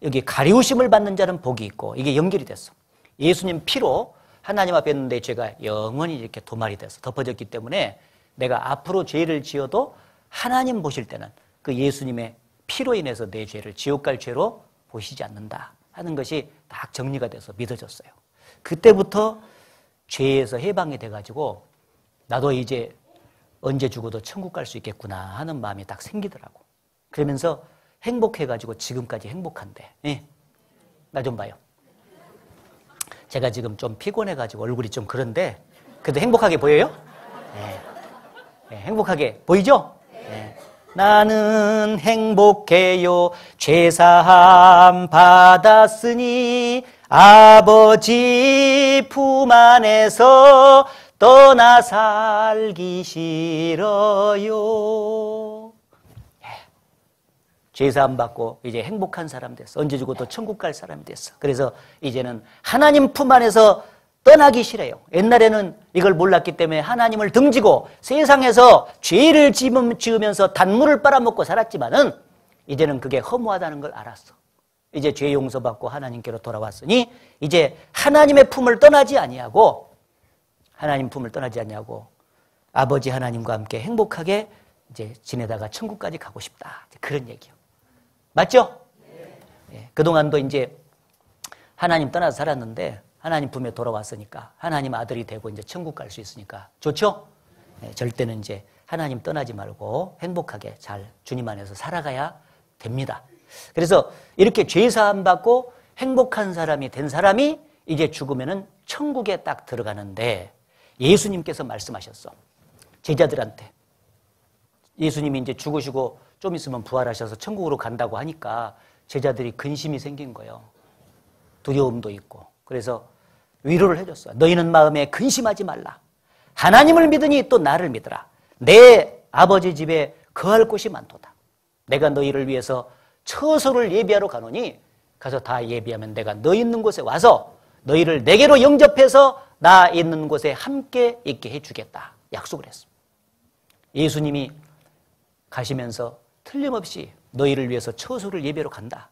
Speaker 1: 여기 가리우심을 받는 자는 복이 있고, 이게 연결이 됐어. 예수님 피로 하나님 앞에 있는 내 죄가 영원히 이렇게 도말이 돼서 덮어졌기 때문에 내가 앞으로 죄를 지어도 하나님 보실 때는 그 예수님의 피로 인해서 내 죄를 지옥 갈 죄로 보시지 않는다 하는 것이 딱 정리가 돼서 믿어졌어요. 그때부터 죄에서 해방이 돼가지고 나도 이제 언제 죽어도 천국 갈 수 있겠구나 하는 마음이 딱 생기더라고. 그러면서 행복해가지고 지금까지 행복한데. 예. 나 좀 봐요. 제가 지금 좀 피곤해가지고 얼굴이 좀 그런데 그래도 행복하게 보여요? 예. 예, 행복하게 보이죠? 예. 나는 행복해요. 죄사함 받았으니 아버지 품 안에서 떠나 살기 싫어요. 예. 죄사함 받고 이제 행복한 사람 됐어. 언제 죽어도 천국 갈 사람이 됐어. 그래서 이제는 하나님 품 안에서 떠나기 싫어요. 옛날에는 이걸 몰랐기 때문에 하나님을 등지고 세상에서 죄를 지으면서 단물을 빨아먹고 살았지만은 이제는 그게 허무하다는 걸 알았어. 이제 죄 용서받고 하나님께로 돌아왔으니 이제 하나님의 품을 떠나지 아니하고, 하나님 품을 떠나지 아니하고 아버지 하나님과 함께 행복하게 이제 지내다가 천국까지 가고 싶다. 그런 얘기요. 맞죠? 예, 그동안도 이제 하나님 떠나서 살았는데 하나님 품에 돌아왔으니까 하나님 아들이 되고 이제 천국 갈 수 있으니까 좋죠? 예, 절대는 이제 하나님 떠나지 말고 행복하게 잘 주님 안에서 살아가야 됩니다. 그래서 이렇게 죄사함 받고 행복한 사람이 된 사람이 이제 죽으면은 천국에 딱 들어가는데 예수님께서 말씀하셨어. 제자들한테. 예수님이 이제 죽으시고 좀 있으면 부활하셔서 천국으로 간다고 하니까 제자들이 근심이 생긴 거예요. 두려움도 있고. 그래서 위로를 해줬어요. 너희는 마음에 근심하지 말라. 하나님을 믿으니 또 나를 믿으라. 내 아버지 집에 거할 곳이 많도다. 내가 너희를 위해서 처소를 예비하러 가노니 가서 다 예비하면 내가 너희 있는 곳에 와서 너희를 내게로 영접해서 나 있는 곳에 함께 있게 해주겠다. 약속을 했습니다. 예수님이 가시면서 틀림없이 너희를 위해서 처소를 예비하러 간다.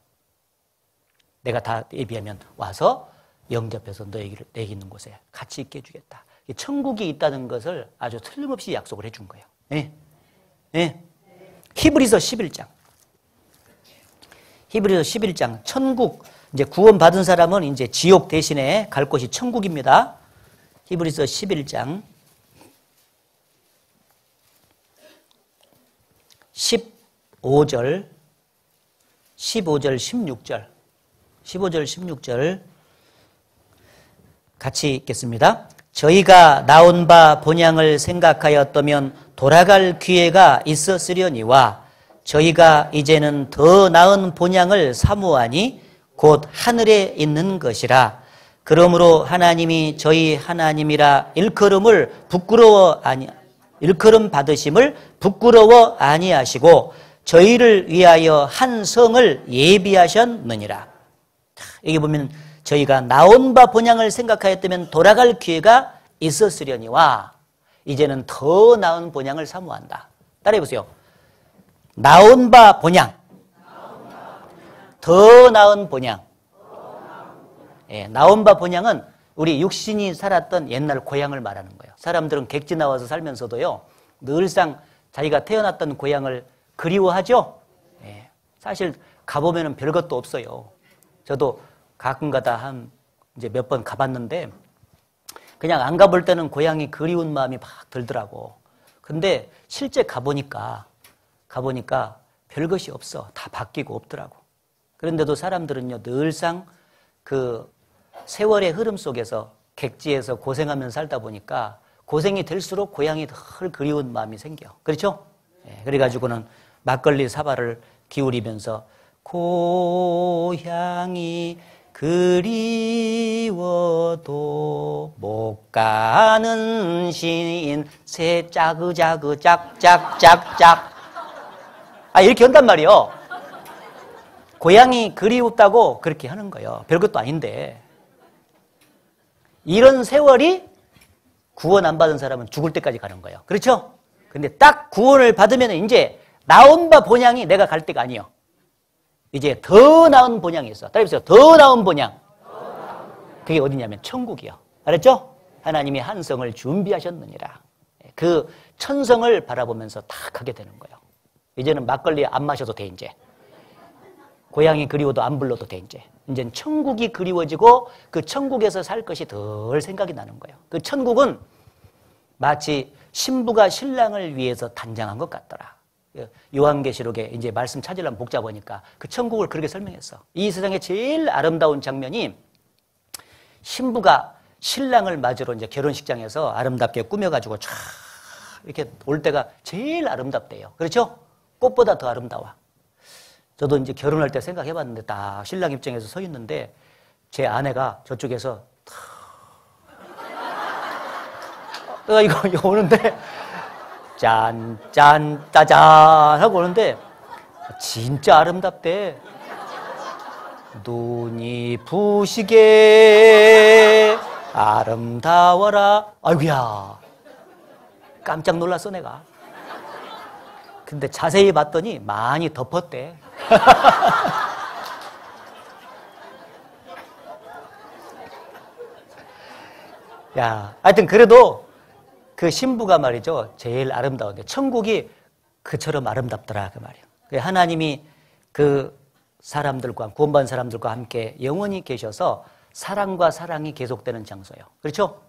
Speaker 1: 내가 다 예비하면 와서 영접해서 너희를 내게 있는 곳에 같이 있게 해주겠다. 천국이 있다는 것을 아주 틀림없이 약속을 해준 거예요. 네. 네. 히브리서 11장. 히브리서 11장. 천국, 이제 구원받은 사람은 이제 지옥 대신에 갈 곳이 천국입니다. 히브리서 11장. 15절, 16절, 15절, 16절 같이 읽겠습니다. 저희가 나온 바 본향을 생각하였다면 돌아갈 기회가 있었으려니와 저희가 이제는 더 나은 본향을 사모하니 곧 하늘에 있는 것이라. 그러므로 하나님이 저희 하나님이라 일컬음 받으심을 부끄러워 아니하시고 저희를 위하여 한 성을 예비하셨느니라. 여기 보면 저희가 나온 바 본향을 생각하였다면 돌아갈 기회가 있었으려니와 이제는 더 나은 본향을 사모한다. 따라해 보세요. 나온 바 본향, 더 나은 본향. 예, 나온 바 본향은 우리 육신이 살았던 옛날 고향을 말하는 거예요. 사람들은 객지 나와서 살면서도요, 늘상 자기가 태어났던 고향을 그리워하죠. 예, 사실 가보면은 별것도 없어요. 저도 가끔가다 이제 몇 번 가봤는데 그냥 안 가볼 때는 고향이 그리운 마음이 막 들더라고. 근데 실제 가보니까 별것이 없어. 다 바뀌고 없더라고. 그런데도 사람들은요, 늘상 그 세월의 흐름 속에서 객지에서 고생하면서 살다 보니까 고생이 될수록 고향이 덜 그리운 마음이 생겨. 그렇죠? 예, 그래가지고는 막걸리 사발을 기울이면서 고향이 그리워도 못 가는 신세 짜그자그 짝짝짝짝. 이렇게 한단 말이에요. 고향이 그리웠다고 그렇게 하는 거예요. 별것도 아닌데. 이런 세월이 구원 안 받은 사람은 죽을 때까지 가는 거예요. 그렇죠? 근데 딱 구원을 받으면 이제 나온 바 본향이 내가 갈 때가 아니에요. 이제 더 나은 본향이 있어. 따라해보세요. 더 나은 본향. 그게 어디냐면 천국이요. 알았죠? 하나님이 한 성을 준비하셨느니라. 그 천성을 바라보면서 딱 하게 되는 거예요. 이제는 막걸리 안 마셔도 돼, 이제. 고향이 그리워도 안 불러도 돼, 이제. 이제는 천국이 그리워지고 그 천국에서 살 것이 덜 생각이 나는 거예요. 그 천국은 마치 신부가 신랑을 위해서 단장한 것 같더라. 요한계시록에 이제 말씀 찾으려면 복잡하니까 그 천국을 그렇게 설명했어. 이 세상에 제일 아름다운 장면이 신부가 신랑을 맞으러 이제 결혼식장에서 아름답게 꾸며가지고 촤 이렇게 올 때가 제일 아름답대요. 그렇죠? 꽃보다 더 아름다워. 저도 이제 결혼할 때 생각해봤는데 딱 신랑 입장에서 서 있는데 제 아내가 저쪽에서 이거 오는데 짠, 짠, 짜잔 하고 오는데 진짜 아름답대. 눈이 부시게 아름다워라. 아이고야, 깜짝 놀랐어 내가. 근데 자세히 봤더니 많이 덮었대. 야, 하여튼 그래도 그 신부가 말이죠, 제일 아름다운데 천국이 그처럼 아름답더라 그 말이에요. 하나님이 그 사람들과 구원받은 사람들과 함께 영원히 계셔서 사랑과 사랑이 계속되는 장소예요. 그렇죠?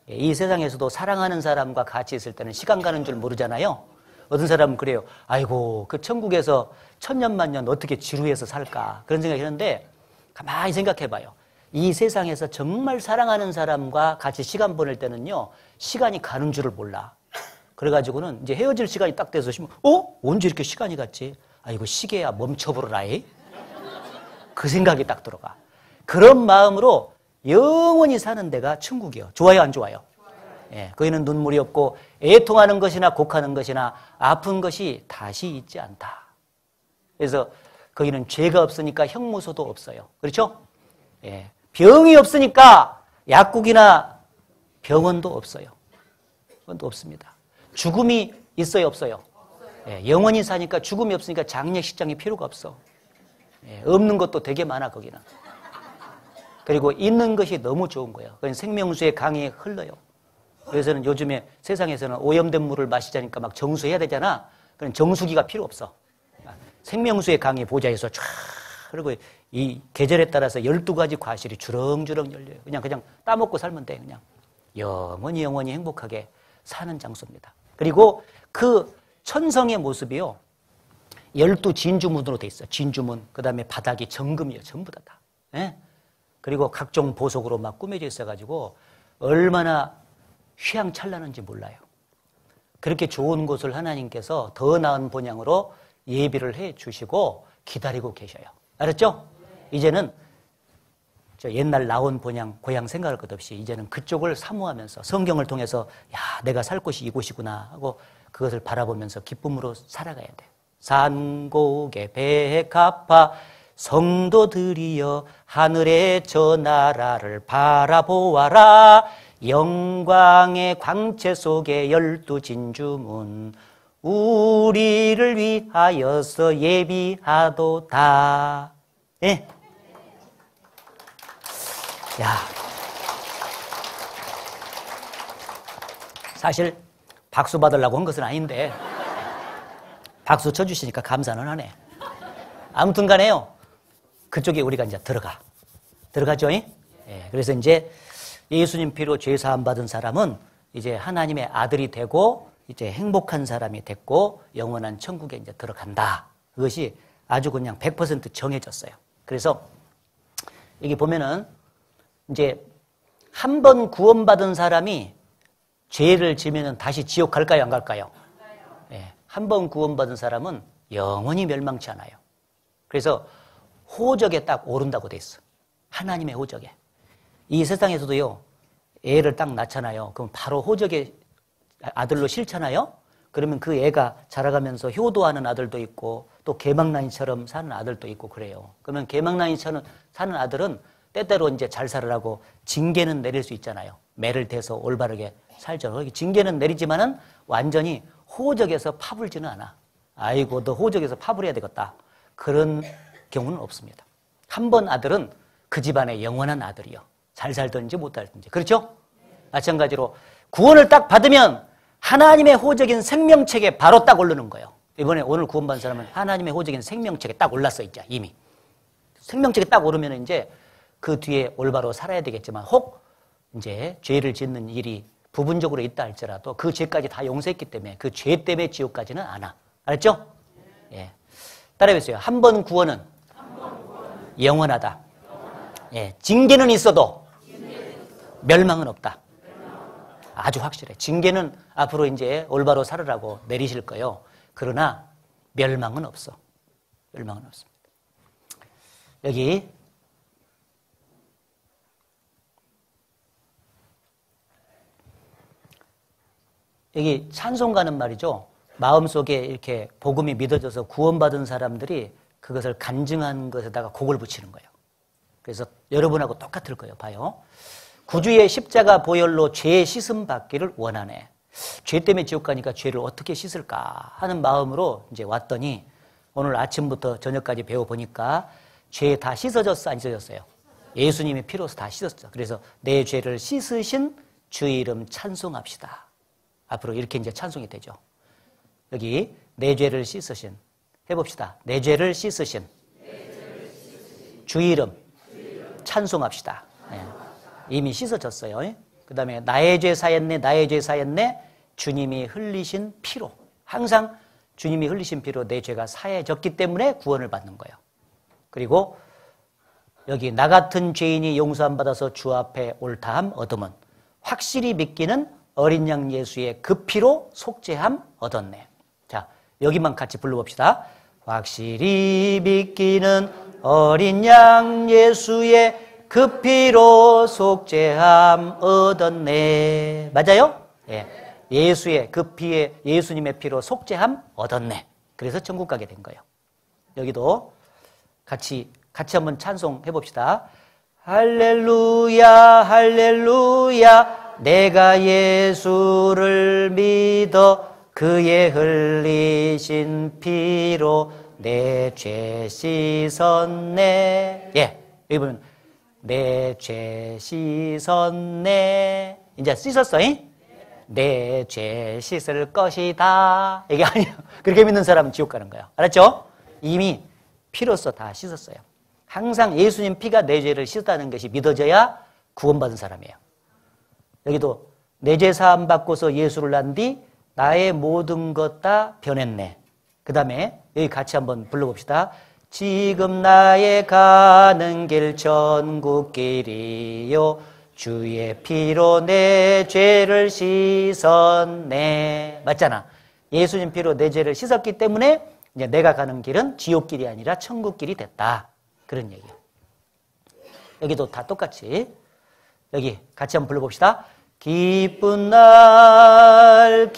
Speaker 1: 이 세상에서도 사랑하는 사람과 같이 있을 때는 시간 가는 줄 모르잖아요. 어떤 사람은 그래요. 아이고, 그 천국에서 천년만년 어떻게 지루해서 살까, 그런 생각이 드는데 가만히 생각해봐요. 이 세상에서 정말 사랑하는 사람과 같이 시간 보낼 때는요, 시간이 가는 줄을 몰라. 그래가지고는 이제 헤어질 시간이 딱 돼서 언제 이렇게 시간이 갔지? 아이고, 시계야 멈춰보라이. 그 생각이 딱 들어가. 그런 마음으로 영원히 사는 데가 천국이요. 좋아요, 안 좋아요? 예, 거기는 눈물이 없고 애통하는 것이나 곡하는 것이나 아픈 것이 다시 있지 않다. 그래서 거기는 죄가 없으니까 형무소도 없어요. 그렇죠? 예, 병이 없으니까 약국이나 병원도 없어요. 그건 또 없습니다. 죽음이 있어요, 없어요? 예, 영원히 사니까 죽음이 없으니까 장례식장이 필요가 없어. 예, 없는 것도 되게 많아 거기는. 그리고 있는 것이 너무 좋은 거예요. 그건 생명수의 강이 흘러요. 그래서는 요즘에 세상에서는 오염된 물을 마시자니까 막 정수해야 되잖아. 그럼 정수기가 필요 없어. 생명수의 강이 보좌에서 쫙 그리고 이 계절에 따라서 12가지 과실이 주렁주렁 열려요. 그냥 따먹고 살면 돼. 그냥 영원히 행복하게 사는 장소입니다. 그리고 그 천성의 모습이요, 12진주문으로 돼 있어요. 진주문. 그 다음에 바닥이 정금이에요. 전부 다. 예? 그리고 각종 보석으로 막 꾸며져 있어가지고 얼마나 휘황찬란한지 몰라요. 그렇게 좋은 곳을 하나님께서 더 나은 본향으로 예비를 해 주시고 기다리고 계셔요. 알았죠? 이제는 저 옛날 나온 본향, 고향 생각할 것 없이 이제는 그쪽을 사모하면서 성경을 통해서 야, 내가 살 곳이 이곳이구나 하고 그것을 바라보면서 기쁨으로 살아가야 돼. 산곡에 백합화 성도들이여 하늘의 저 나라를 바라보아라. 영광의 광채 속에 12진주문 우리를 위하여서 예비하도다. 예. 야. 사실 박수 받으려고 한 것은 아닌데 박수 쳐주시니까 감사는 하네. 아무튼 간에요. 그쪽에 우리가 이제 들어가죠? 예. 그래서 이제 예수님 피로 죄 사함 받은 사람은 이제 하나님의 아들이 되고 이제 행복한 사람이 됐고 영원한 천국에 이제 들어간다. 그것이 아주 그냥 100% 정해졌어요. 그래서 여기 보면은 이제 한 번 구원받은 사람이 죄를 지면은 다시 지옥 갈까요, 안 갈까요? 예. 한 번 구원받은 사람은 영원히 멸망치 않아요. 그래서 호적에 딱 오른다고 돼 있어. 하나님의 호적에. 이 세상에서도요, 애를 딱 낳잖아요. 그럼 바로 호적의 아들로 실잖아요? 그러면 그 애가 자라가면서 효도하는 아들도 있고 또 개망나니처럼 사는 아들도 있고 그래요. 그러면 개망나니처럼 사는 아들은 때때로 이제 잘 살으라고 징계는 내릴 수 있잖아요. 매를 대서 올바르게 살죠. 징계는 내리지만은 완전히 호적에서 파불지는 않아. 아이고, 너 호적에서 파불해야 되겠다. 그런 경우는 없습니다. 한 번 아들은 그 집안의 영원한 아들이요. 잘 살든지 못 살든지. 그렇죠? 마찬가지로 구원을 딱 받으면 하나님의 호적인 생명책에 바로 딱 오르는 거예요. 이번에 오늘 구원받은 사람은 하나님의 호적인 생명책에 딱 올랐어 있죠. 이미. 생명책에 딱 오르면 이제 그 뒤에 올바로 살아야 되겠지만 혹 이제 죄를 짓는 일이 부분적으로 있다 할지라도 그 죄까지 다 용서했기 때문에 그 죄 때문에 지옥 가지는 않아. 알았죠? 예. 따라해보세요. 한 번 구원은 영원하다. 예. 징계는 있어도 멸망은 없다. 아주 확실해. 징계는 앞으로 이제 올바로 살으라고 내리실 거예요. 그러나 멸망은 없어. 멸망은 없습니다. 여기 찬송가는 말이죠. 마음속에 이렇게 복음이 믿어져서 구원받은 사람들이 그것을 간증한 것에다가 곡을 붙이는 거예요. 그래서 여러분하고 똑같을 거예요. 봐요. 구주의 십자가 보혈로 죄 씻음 받기를 원하네. 죄 때문에 지옥 가니까 죄를 어떻게 씻을까 하는 마음으로 이제 왔더니 오늘 아침부터 저녁까지 배워보니까 죄 다 씻어졌어, 안 씻어졌어요? 예수님의 피로서 다 씻었죠. 그래서 내 죄를 씻으신 주의 이름 찬송합시다. 앞으로 이렇게 이제 찬송이 되죠. 여기 내 죄를 씻으신 해봅시다. 내 죄를 씻으신 주의 이름 찬송합시다. 네. 이미 씻어졌어요. 그 다음에 나의 죄 사였네, 나의 죄 사였네. 주님이 흘리신 피로. 항상 주님이 흘리신 피로 내 죄가 사해졌기 때문에 구원을 받는 거예요. 그리고 여기 나 같은 죄인이 용서함 받아서 주 앞에 옳다함 얻음은 확실히 믿기는 어린 양 예수의 그 피로 속죄함 얻었네. 자, 여기만 같이 불러봅시다. 확실히 믿기는 어린 양 예수의 그 피로 속죄함 얻었네. 맞아요? 예. 예수의 그 피에 예수님의 피로 속죄함 얻었네. 그래서 천국 가게 된 거예요. 여기도 같이 한번 찬송해 봅시다. 할렐루야 할렐루야 내가 예수를 믿어 그의 흘리신 피로 내 죄 씻었네. 예, 여기 보면 내 죄 씻었네. 이제 씻었어? 내 죄 씻을 것이다. 이게 아니에요. 그렇게 믿는 사람은 지옥 가는 거예요. 알았죠? 이미 피로써 다 씻었어요. 항상 예수님 피가 내 죄를 씻었다는 것이 믿어져야 구원받은 사람이에요. 여기도 내 죄 사함 받고서 예수를 난 뒤 나의 모든 것 다 변했네. 그 다음에 여기 같이 한번 불러봅시다. 지금 나의 가는 길 천국길이요 주의 피로 내 죄를 씻었네. 맞잖아. 예수님 피로 내 죄를 씻었기 때문에 이제 내가 가는 길은 지옥길이 아니라 천국길이 됐다. 그런 얘기예요. 여기도 다 똑같이 여기 같이 한번 불러봅시다. 기쁜 날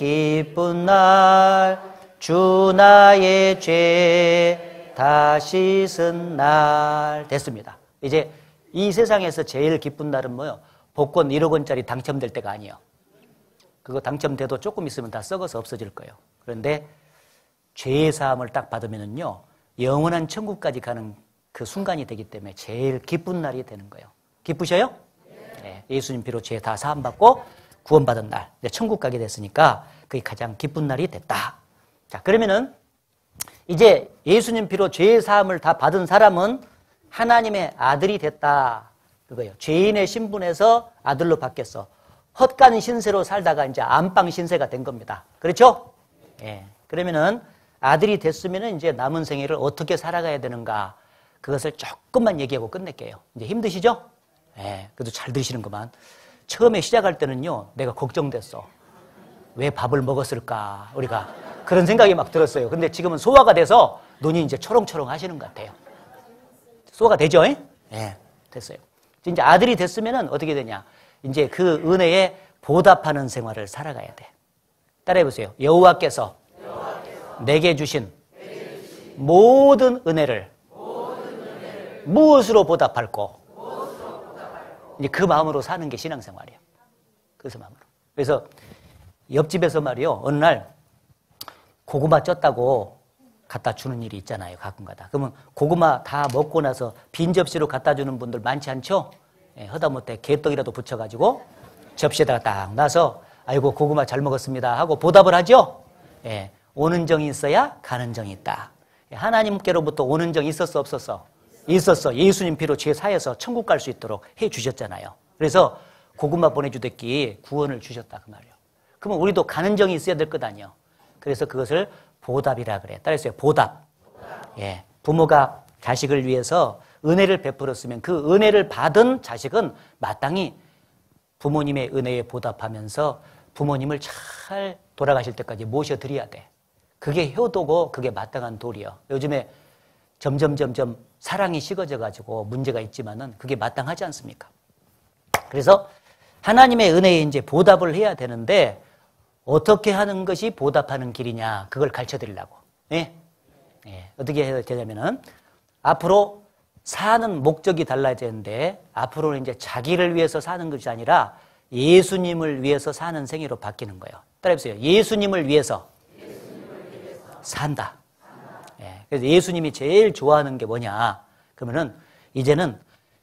Speaker 1: 주 나의 죄 다 씻은 날. 됐습니다. 이제 이 세상에서 제일 기쁜 날은 뭐요? 복권 1억 원짜리 당첨될 때가 아니에요. 그거 당첨돼도 조금 있으면 다 썩어서 없어질 거예요. 그런데 죄의 사함을 딱 받으면은요 영원한 천국까지 가는 그 순간이 되기 때문에 제일 기쁜 날이 되는 거예요. 기쁘셔요? 네, 예수님 피로 죄 다 사함받고 구원받은 날, 이제 천국 가게 됐으니까 그게 가장 기쁜 날이 됐다. 자, 그러면은 이제 예수님 피로 죄의 사함을 다 받은 사람은 하나님의 아들이 됐다. 그거예요. 죄인의 신분에서 아들로 바뀌었어. 헛간 신세로 살다가 이제 안방 신세가 된 겁니다. 그렇죠? 예. 그러면은 아들이 됐으면은 이제 남은 생애를 어떻게 살아가야 되는가? 그것을 조금만 얘기하고 끝낼게요. 이제 힘드시죠? 예. 그래도 잘 들으시는구만. 처음에 시작할 때는요, 내가 걱정됐어. 왜 밥을 먹었을까? 우리가 그런 생각이 막 들었어요. 근데 지금은 소화가 돼서 눈이 이제 초롱초롱 하시는 것 같아요. 소화가 되죠? 예. 됐어요. 이제 아들이 됐으면은 어떻게 되냐? 이제 그 은혜에 보답하는 생활을 살아가야 돼. 따라해보세요. 여호와께서 내게 주신 모든 은혜를 무엇으로 보답할꼬? 이제 그 마음으로 사는 게 신앙생활이에요. 그래서 마음으로. 그래서 옆집에서 말이요, 어느 날 고구마 쪘다고 갖다 주는 일이 있잖아요. 가끔가다. 그러면 고구마 다 먹고 나서 빈 접시로 갖다 주는 분들 많지 않죠? 예, 허다못해 개떡이라도 붙여가지고 접시에다가 딱 놔서 아이고 고구마 잘 먹었습니다 하고 보답을 하죠. 예, 오는 정이 있어야 가는 정이 있다. 예, 하나님께로부터 오는 정이 있었어 없었어? 있었어. 예수님 피로 죄 사해서 천국 갈 수 있도록 해 주셨잖아요. 그래서 고구마 보내주댔기 구원을 주셨다 그 말이에요. 그러면 우리도 가는 정이 있어야 될 것 아니에요. 그래서 그것을 보답이라 그래. 따라했어요. 보답. 예, 부모가 자식을 위해서 은혜를 베풀었으면 그 은혜를 받은 자식은 마땅히 부모님의 은혜에 보답하면서 부모님을 잘 돌아가실 때까지 모셔드려야 돼. 그게 효도고 그게 마땅한 도리요. 요즘에 점점 사랑이 식어져가지고 문제가 있지만은 그게 마땅하지 않습니까? 그래서 하나님의 은혜에 이제 보답을 해야 되는데 어떻게 하는 것이 보답하는 길이냐 그걸 가르쳐 드리려고. 예? 예. 어떻게 해야 되냐면은 앞으로 사는 목적이 달라지는데 앞으로는 이제 자기를 위해서 사는 것이 아니라 예수님을 위해서 사는 생애로 바뀌는 거예요. 따라해보세요. 예수님을 위해서 산다. 예. 그래서 예수님이 제일 좋아하는 게 뭐냐? 그러면은 이제는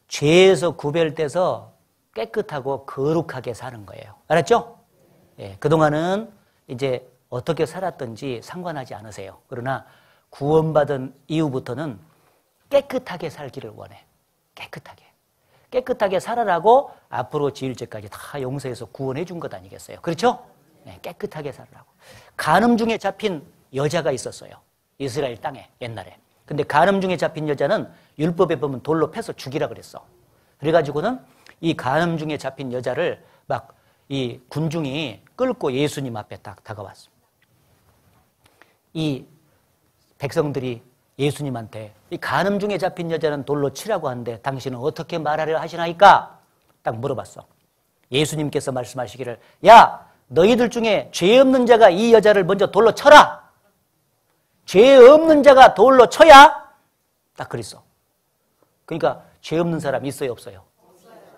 Speaker 1: 죄에서 구별돼서 깨끗하고 거룩하게 사는 거예요. 알았죠? 예. 그동안은 이제 어떻게 살았든지 상관하지 않으세요. 그러나 구원받은 이후부터는 깨끗하게 살기를 원해. 깨끗하게 살아라고 앞으로 지을 죄까지 다 용서해서 구원해 준 것 아니겠어요? 그렇죠? 네, 깨끗하게 살아라고. 간음 중에 잡힌 여자가 있었어요. 이스라엘 땅에 옛날에. 근데 간음 중에 잡힌 여자는 율법에 보면 돌로 패서 죽이라 그랬어. 그래가지고는 이 간음 중에 잡힌 여자를 막 이 군중이 끌고 예수님 앞에 딱 다가왔어. 이 백성들이 예수님한테 이 간음 중에 잡힌 여자는 돌로 치라고 하는데 당신은 어떻게 말하려 하시나이까? 딱 물어봤어. 예수님께서 말씀하시기를 야 너희들 중에 죄 없는 자가 이 여자를 먼저 돌로 쳐라. 죄 없는 자가 돌로 쳐야 딱 그랬어. 그러니까 죄 없는 사람 있어요 없어요?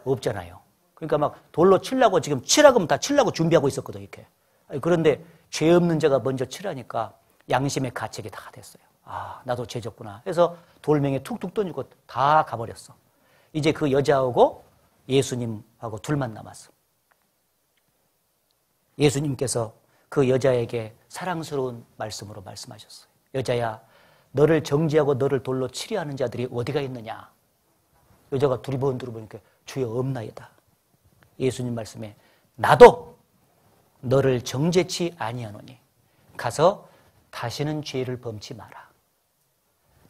Speaker 1: 없잖아요. 그러니까 막 돌로 치려고 지금 치라고 하면 다 치려고 준비하고 있었거든 이렇게. 그런데 죄 없는 자가 먼저 치라니까 양심의 가책이 다 됐어요. 아, 나도 죄졌구나. 그래서 돌멩이 툭툭 던지고 다 가버렸어. 이제 그 여자하고 예수님하고 둘만 남았어. 예수님께서 그 여자에게 사랑스러운 말씀으로 말씀하셨어요. 여자야, 너를 정죄하고 너를 돌로 치려 하는 자들이 어디가 있느냐? 여자가 두리번두리보니까 주여 없나이다. 예수님 말씀에 나도 너를 정죄치 아니하노니 가서 다시는 죄를 범치 마라.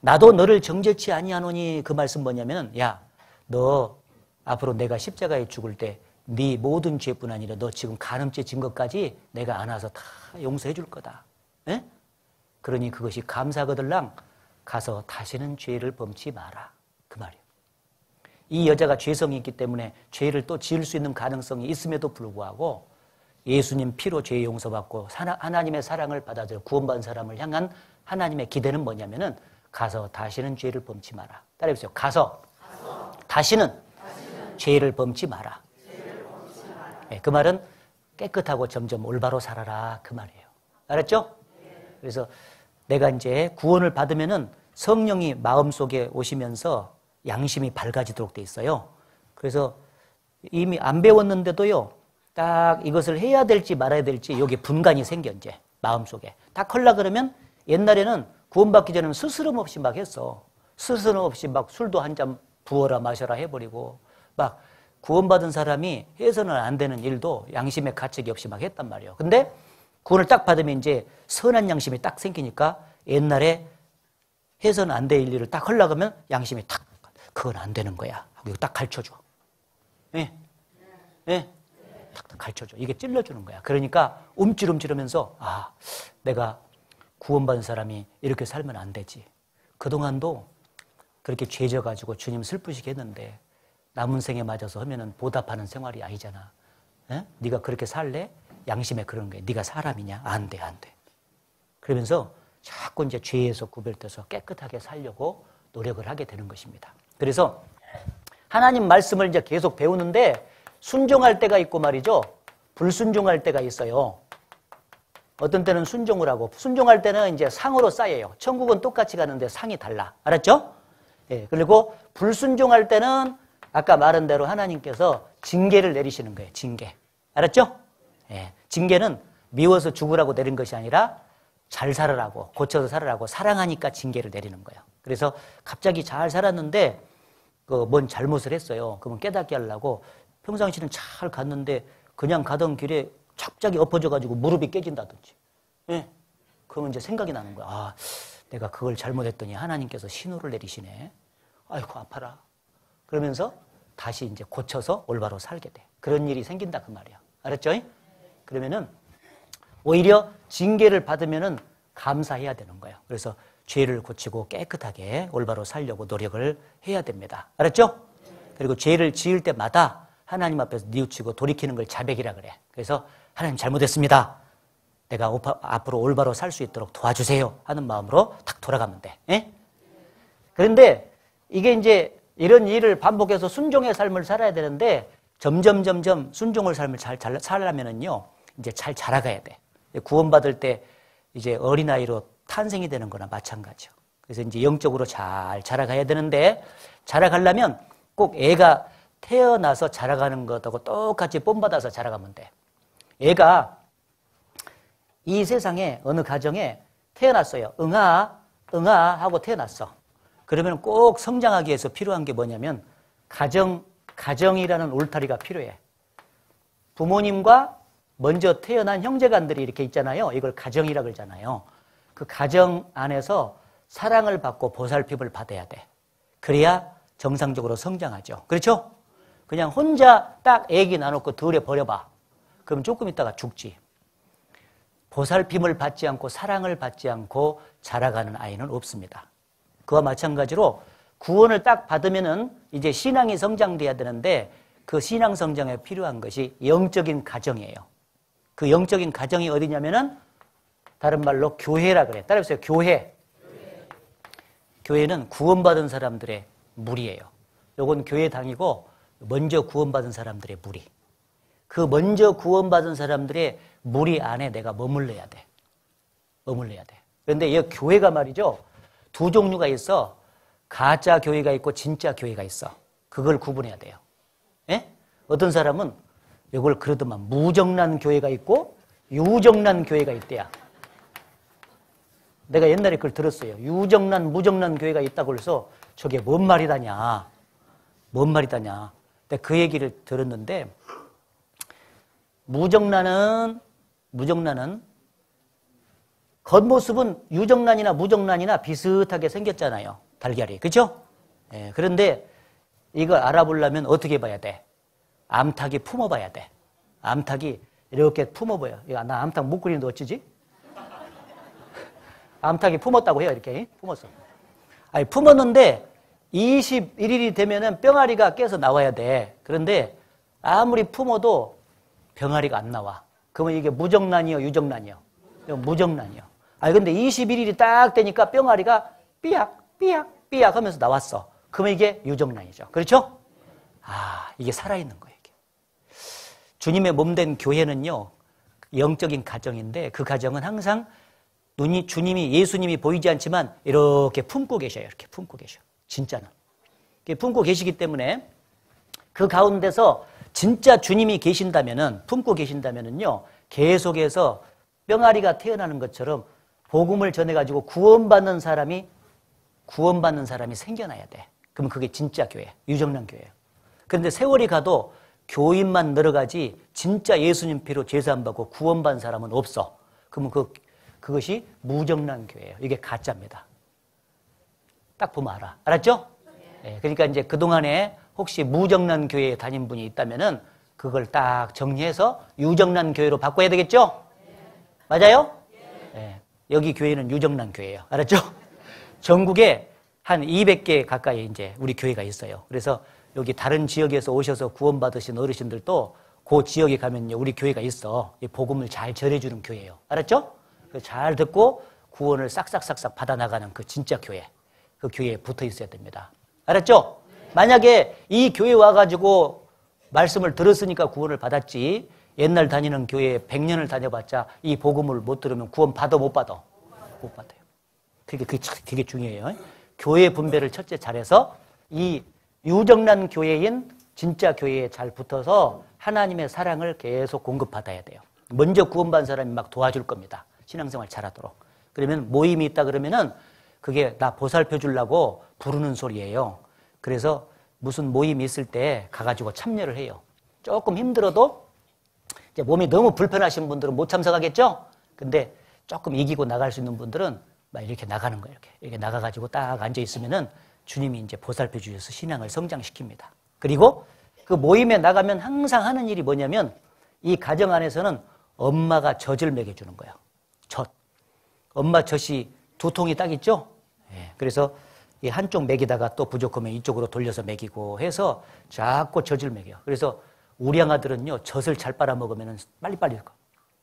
Speaker 1: 나도 너를 정죄치 아니하노니 그 말씀 뭐냐면 야, 너 앞으로 내가 십자가에 죽을 때 네 모든 죄뿐 아니라 너 지금 간음죄 진 것까지 내가 안아서 다 용서해 줄 거다. 에? 그러니 그것이 감사거들랑 가서 다시는 죄를 범치 마라. 그 말이에요. 이 여자가 죄성이 있기 때문에 죄를 또 지을 수 있는 가능성이 있음에도 불구하고 예수님 피로 죄 용서받고 하나님의 사랑을 받아들여 구원받은 사람을 향한 하나님의 기대는 뭐냐면은 가서 다시는 죄를 범치 마라. 따라해보세요. 가서 다시는 죄를 범치 마라. 네, 그 말은 깨끗하고 점점 올바로 살아라 그 말이에요. 알았죠? 그래서 내가 이제 구원을 받으면은 성령이 마음속에 오시면서 양심이 밝아지도록 돼 있어요. 그래서 이미 안 배웠는데도요, 딱 이것을 해야 될지 말아야 될지 여기 분간이 생겨 이제 마음속에. 딱 하려 그러면 옛날에는 구원받기 전에는 스스럼 없이 막 했어. 스스럼 없이 막 술도 한 잔 부어라 마셔라 해버리고 막 구원받은 사람이 해서는 안 되는 일도 양심의 가책이 없이 막 했단 말이에요. 근데 구원을 딱 받으면 이제 선한 양심이 딱 생기니까 옛날에 해서는 안 될 일을 딱 하려고 하면 양심이 탁 그건 안 되는 거야 하고 딱 가르쳐줘. 예? 예? 딱 가르쳐줘. 이게 찔러주는 거야. 그러니까 움찔움찔하면서 아, 내가 구원받은 사람이 이렇게 살면 안 되지. 그동안도 그렇게 죄져가지고 주님 슬프시게 했는데 남은 생에 맞아서 하면은 보답하는 생활이 아니잖아. 에? 네가 그렇게 살래? 양심에 그런 거야. 네가 사람이냐? 안 돼, 안 돼. 그러면서 자꾸 이제 죄에서 구별돼서 깨끗하게 살려고 노력을 하게 되는 것입니다. 그래서 하나님 말씀을 이제 계속 배우는데 순종할 때가 있고 말이죠. 불순종할 때가 있어요. 어떤 때는 순종을 하고 순종할 때는 이제 상으로 쌓여요. 천국은 똑같이 가는데 상이 달라. 알았죠? 예, 그리고 불순종할 때는 아까 말한 대로 하나님께서 징계를 내리시는 거예요. 징계. 알았죠? 예, 징계는 미워서 죽으라고 내린 것이 아니라 잘 살아라고 고쳐서 살아라고 사랑하니까 징계를 내리는 거예요. 그래서 갑자기 잘 살았는데 뭔 잘못을 했어요. 그러면 깨닫게 하려고 평상시는 잘 갔는데 그냥 가던 길에 갑자기 엎어져가지고 무릎이 깨진다든지. 예, 그러면 이제 생각이 나는 거야. 아, 내가 그걸 잘못했더니 하나님께서 신호를 내리시네. 아이고 아파라. 그러면서 다시 이제 고쳐서 올바로 살게 돼. 그런 일이 생긴다 그 말이야. 알았죠? 그러면은 오히려 징계를 받으면은 감사해야 되는 거예요. 그래서 죄를 고치고 깨끗하게 올바로 살려고 노력을 해야 됩니다. 알았죠? 그리고 죄를 지을 때마다 하나님 앞에서 뉘우치고 돌이키는 걸 자백이라 그래. 그래서 하나님 잘못했습니다. 내가 앞으로 올바로 살 수 있도록 도와주세요 하는 마음으로 딱 돌아가면 돼. 예? 그런데 이게 이제 이런 일을 반복해서 순종의 삶을 살아야 되는데 점점 순종의 삶을 잘 살려면은요, 이제 잘 자라가야 돼. 구원받을 때 이제 어린아이로 탄생이 되는 거나 마찬가지요. 그래서 이제 영적으로 잘 자라가야 되는데 자라가려면 꼭 애가 태어나서 자라가는 것하고 똑같이 본받아서 자라가면 돼. 애가 이 세상에 어느 가정에 태어났어요. 응아 하고 태어났어. 그러면 꼭 성장하기 위해서 필요한 게 뭐냐면 가정이라는 울타리가 필요해. 부모님과 먼저 태어난 형제간들이 이렇게 있잖아요. 이걸 가정이라고 그러잖아요. 그 가정 안에서 사랑을 받고 보살핌을 받아야 돼. 그래야 정상적으로 성장하죠. 그렇죠? 그냥 혼자 딱 애기 나놓고 들에 버려봐. 그럼 조금 있다가 죽지. 보살핌을 받지 않고 사랑을 받지 않고 자라가는 아이는 없습니다. 그와 마찬가지로 구원을 딱 받으면은 이제 신앙이 성장돼야 되는데 그 신앙 성장에 필요한 것이 영적인 가정이에요. 그 영적인 가정이 어디냐면은 다른 말로 교회라 그래. 따라해보세요. 교회. 교회는 구원받은 사람들의 무리예요. 요건 교회당이고 먼저 구원받은 사람들의 무리. 그 먼저 구원받은 사람들의 무리 안에 내가 머물러야 돼. 머물러야 돼. 그런데 이 교회가 말이죠. 두 종류가 있어. 가짜 교회가 있고 진짜 교회가 있어. 그걸 구분해야 돼요. 예? 어떤 사람은 이걸 그러더만 무정란 교회가 있고 유정란 교회가 있대야. 내가 옛날에 그걸 들었어요. 유정란, 무정란 교회가 있다고 해서 저게 뭔 말이다냐. 뭔 말이다냐. 근데 그 얘기를 들었는데 무정란은 겉모습은 유정란이나 무정란이나 비슷하게 생겼잖아요. 달걀이. 그렇죠? 예, 그런데 이걸 알아보려면 어떻게 봐야 돼? 암탉이 품어봐야 돼. 암탉이 이렇게 품어봐요. 나 암탉 못 그리는데 어찌지? 암탉이 품었다고 해요. 이렇게 품었어. 아니, 품었는데 21일이 되면은 병아리가 깨서 나와야 돼. 그런데 아무리 품어도 병아리가 안 나와. 그러면 이게 무정란이요, 유정란이요? 무정란이요. 아니, 근데 21일이 딱 되니까 병아리가 삐약 하면서 나왔어. 그러면 이게 유정란이죠. 그렇죠? 아, 이게 살아있는 거예요, 이게. 주님의 몸된 교회는요, 영적인 가정인데 그 가정은 항상 예수님이 보이지 않지만 이렇게 품고 계셔요. 이렇게 품고 계셔. 진짜는. 품고 계시기 때문에 그 가운데서 진짜 주님이 계신다면은, 품고 계신다면은요, 계속해서 병아리가 태어나는 것처럼 복음을 전해가지고 구원받는 사람이 생겨나야 돼. 그러면 그게 진짜 교회, 유정란 교회예요. 그런데 세월이 가도 교인만 늘어가지 진짜 예수님 피로 제사 받고 구원받은 사람은 없어. 그러면 그것이 무정란 교회예요. 이게 가짜입니다. 딱 보면 알아. 알았죠? 네, 그러니까 이제 그동안에 혹시 무정란 교회에 다닌 분이 있다면은 그걸 딱 정리해서 유정란 교회로 바꿔야 되겠죠? 맞아요? 네, 여기 교회는 유정란 교회예요. 알았죠? 전국에 한 200개 가까이 이제 우리 교회가 있어요. 그래서 여기 다른 지역에서 오셔서 구원받으신 어르신들도 그 지역에 가면요, 우리 교회가 있어. 이 복음을 잘 전해주는 교회예요. 알았죠? 잘 듣고 구원을 싹싹싹싹 받아나가는 그 진짜 교회. 그 교회에 붙어 있어야 됩니다. 알았죠? 만약에 이 교회 와가지고 말씀을 들었으니까 구원을 받았지, 옛날 다니는 교회에 100년을 다녀봤자 이 복음을 못 들으면 구원 받아, 못 받아? 못 받아요. 그게 되게 중요해요. 교회 분배를 첫째 잘해서 이 유정란 교회인 진짜 교회에 잘 붙어서 하나님의 사랑을 계속 공급받아야 돼요. 먼저 구원받은 사람이 막 도와줄 겁니다. 신앙생활 잘하도록. 그러면 모임이 있다 그러면은 그게 나 보살펴 주려고 부르는 소리예요. 그래서 무슨 모임이 있을 때 가가지고 참여를 해요. 조금 힘들어도 이제 몸이 너무 불편하신 분들은 못 참석하겠죠? 근데 조금 이기고 나갈 수 있는 분들은 막 이렇게 나가는 거예요. 이렇게 나가가지고 딱 앉아있으면은 주님이 이제 보살펴 주셔서 신앙을 성장시킵니다. 그리고 그 모임에 나가면 항상 하는 일이 뭐냐면 이 가정 안에서는 엄마가 젖을 먹여주는 거예요. 젖. 엄마 젖이 2통이 딱 있죠? 예, 그래서 이 한쪽 먹이다가 또 부족하면 이쪽으로 돌려서 먹이고 해서 자꾸 젖을 먹여요. 그래서 우리 양아들은요, 젖을 잘 빨아먹으면 빨리빨리 읽어.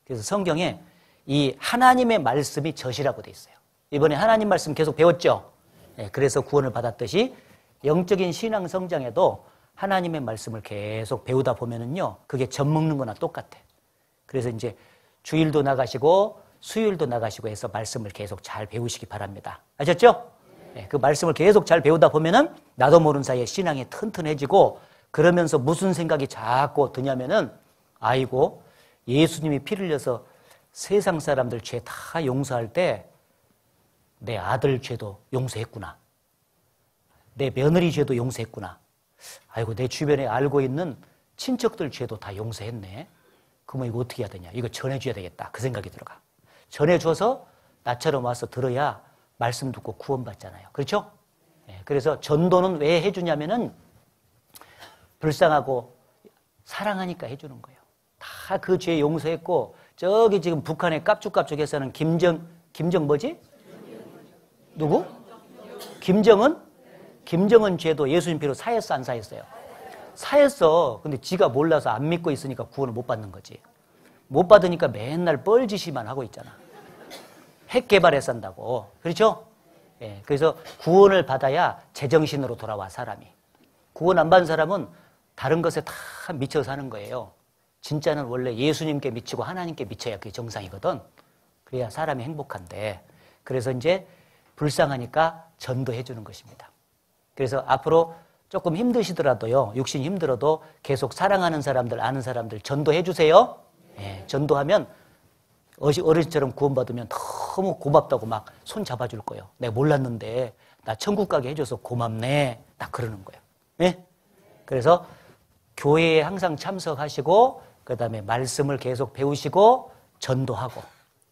Speaker 1: 그래서 성경에 이 하나님의 말씀이 젖이라고 돼 있어요. 이번에 하나님 말씀 계속 배웠죠? 예, 그래서 구원을 받았듯이 영적인 신앙 성장에도 하나님의 말씀을 계속 배우다 보면은요, 그게 젖 먹는 거나 똑같아. 그래서 이제 주일도 나가시고 수요일도 나가시고 해서 말씀을 계속 잘 배우시기 바랍니다. 아셨죠? 네, 그 말씀을 계속 잘 배우다 보면은 나도 모르는 사이에 신앙이 튼튼해지고 그러면서 무슨 생각이 자꾸 드냐면은 아이고 예수님이 피를 흘려서 세상 사람들 죄 다 용서할 때 내 아들 죄도 용서했구나. 내 며느리 죄도 용서했구나. 아이고 내 주변에 알고 있는 친척들 죄도 다 용서했네. 그러면 이거 어떻게 해야 되냐. 이거 전해줘야 되겠다. 그 생각이 들어가. 전해줘서 나처럼 와서 들어야 말씀 듣고 구원받잖아요. 그렇죠? 네, 그래서 전도는 왜 해주냐면은 불쌍하고 사랑하니까 해주는 거예요. 다 그 죄 용서했고 저기 지금 북한의 깝죽깝죽에 사는 김정 뭐지? 누구? 김정은? 김정은 죄도 예수님 피로 사했어 안 사했어요? 사했어. 근데 지가 몰라서 안 믿고 있으니까 구원을 못 받는 거지. 못 받으니까 맨날 뻘짓이만 하고 있잖아. 핵 개발해서 한다고. 그렇죠? 예, 그래서 구원을 받아야 제정신으로 돌아와 사람이. 구원 안 받은 사람은 다른 것에 다 미쳐 사는 거예요. 진짜는 원래 예수님께 미치고 하나님께 미쳐야 그게 정상이거든. 그래야 사람이 행복한데. 그래서 이제 불쌍하니까 전도해 주는 것입니다. 그래서 앞으로 조금 힘드시더라도요. 육신이 힘들어도 계속 사랑하는 사람들, 아는 사람들 전도해 주세요. 예, 전도하면 어르신처럼 구원받으면 너무 고맙다고 막 손 잡아줄 거예요. 내가 몰랐는데 나 천국 가게 해줘서 고맙네. 딱 그러는 거예요. 예? 그래서 교회에 항상 참석하시고 그 다음에 말씀을 계속 배우시고 전도하고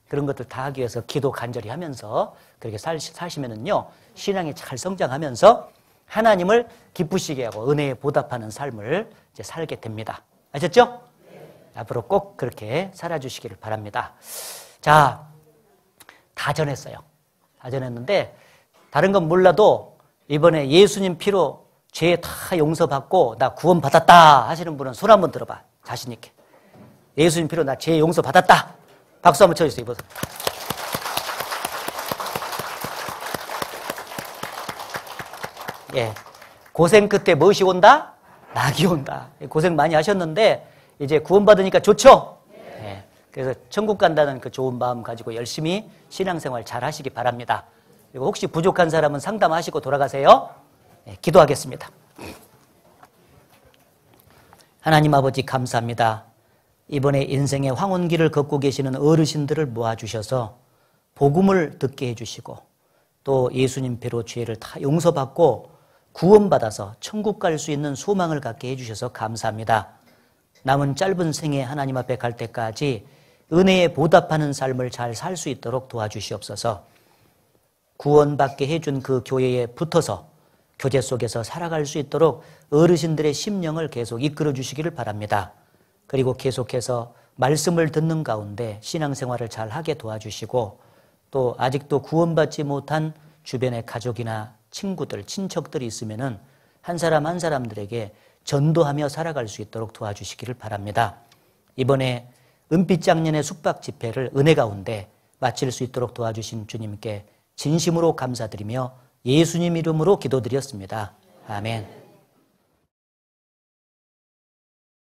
Speaker 1: 그런 것들 다 하기 위해서 기도 간절히 하면서 그렇게 사시면은요, 신앙이 잘 성장하면서 하나님을 기쁘시게 하고 은혜에 보답하는 삶을 이제 살게 됩니다. 아셨죠? 앞으로 꼭 그렇게 살아주시기를 바랍니다. 자, 다 전했어요. 다 전했는데 다른 건 몰라도 이번에 예수님 피로 죄 다 용서받고 나 구원받았다 하시는 분은 손 한번 들어봐. 자신 있게. 예수님 피로 나 죄 용서받았다. 박수 한번 쳐주세요. 이번. 예, 고생 끝에 무엇이 온다? 낙이 온다. 고생 많이 하셨는데 이제 구원받으니까 좋죠? 예, 그래서 천국 간다는 그 좋은 마음 가지고 열심히 신앙생활 잘 하시기 바랍니다. 그리고 혹시 부족한 사람은 상담하시고 돌아가세요. 예, 기도하겠습니다. 하나님 아버지 감사합니다. 이번에 인생의 황혼기를 걷고 계시는 어르신들을 모아주셔서 복음을 듣게 해주시고 또 예수님 배로 죄를 다 용서받고 구원받아서 천국 갈 수 있는 소망을 갖게 해주셔서 감사합니다. 남은 짧은 생에 하나님 앞에 갈 때까지 은혜에 보답하는 삶을 잘 살 수 있도록 도와주시옵소서. 구원받게 해준 그 교회에 붙어서 교제 속에서 살아갈 수 있도록 어르신들의 심령을 계속 이끌어 주시기를 바랍니다. 그리고 계속해서 말씀을 듣는 가운데 신앙생활을 잘 하게 도와주시고 또 아직도 구원받지 못한 주변의 가족이나 친구들, 친척들이 있으면은 한 사람 한 사람들에게 전도하며 살아갈 수 있도록 도와주시기를 바랍니다. 이번에 은빛장년의 숙박 집회를 은혜 가운데 마칠 수 있도록 도와주신 주님께 진심으로 감사드리며 예수님 이름으로 기도드렸습니다. 아멘.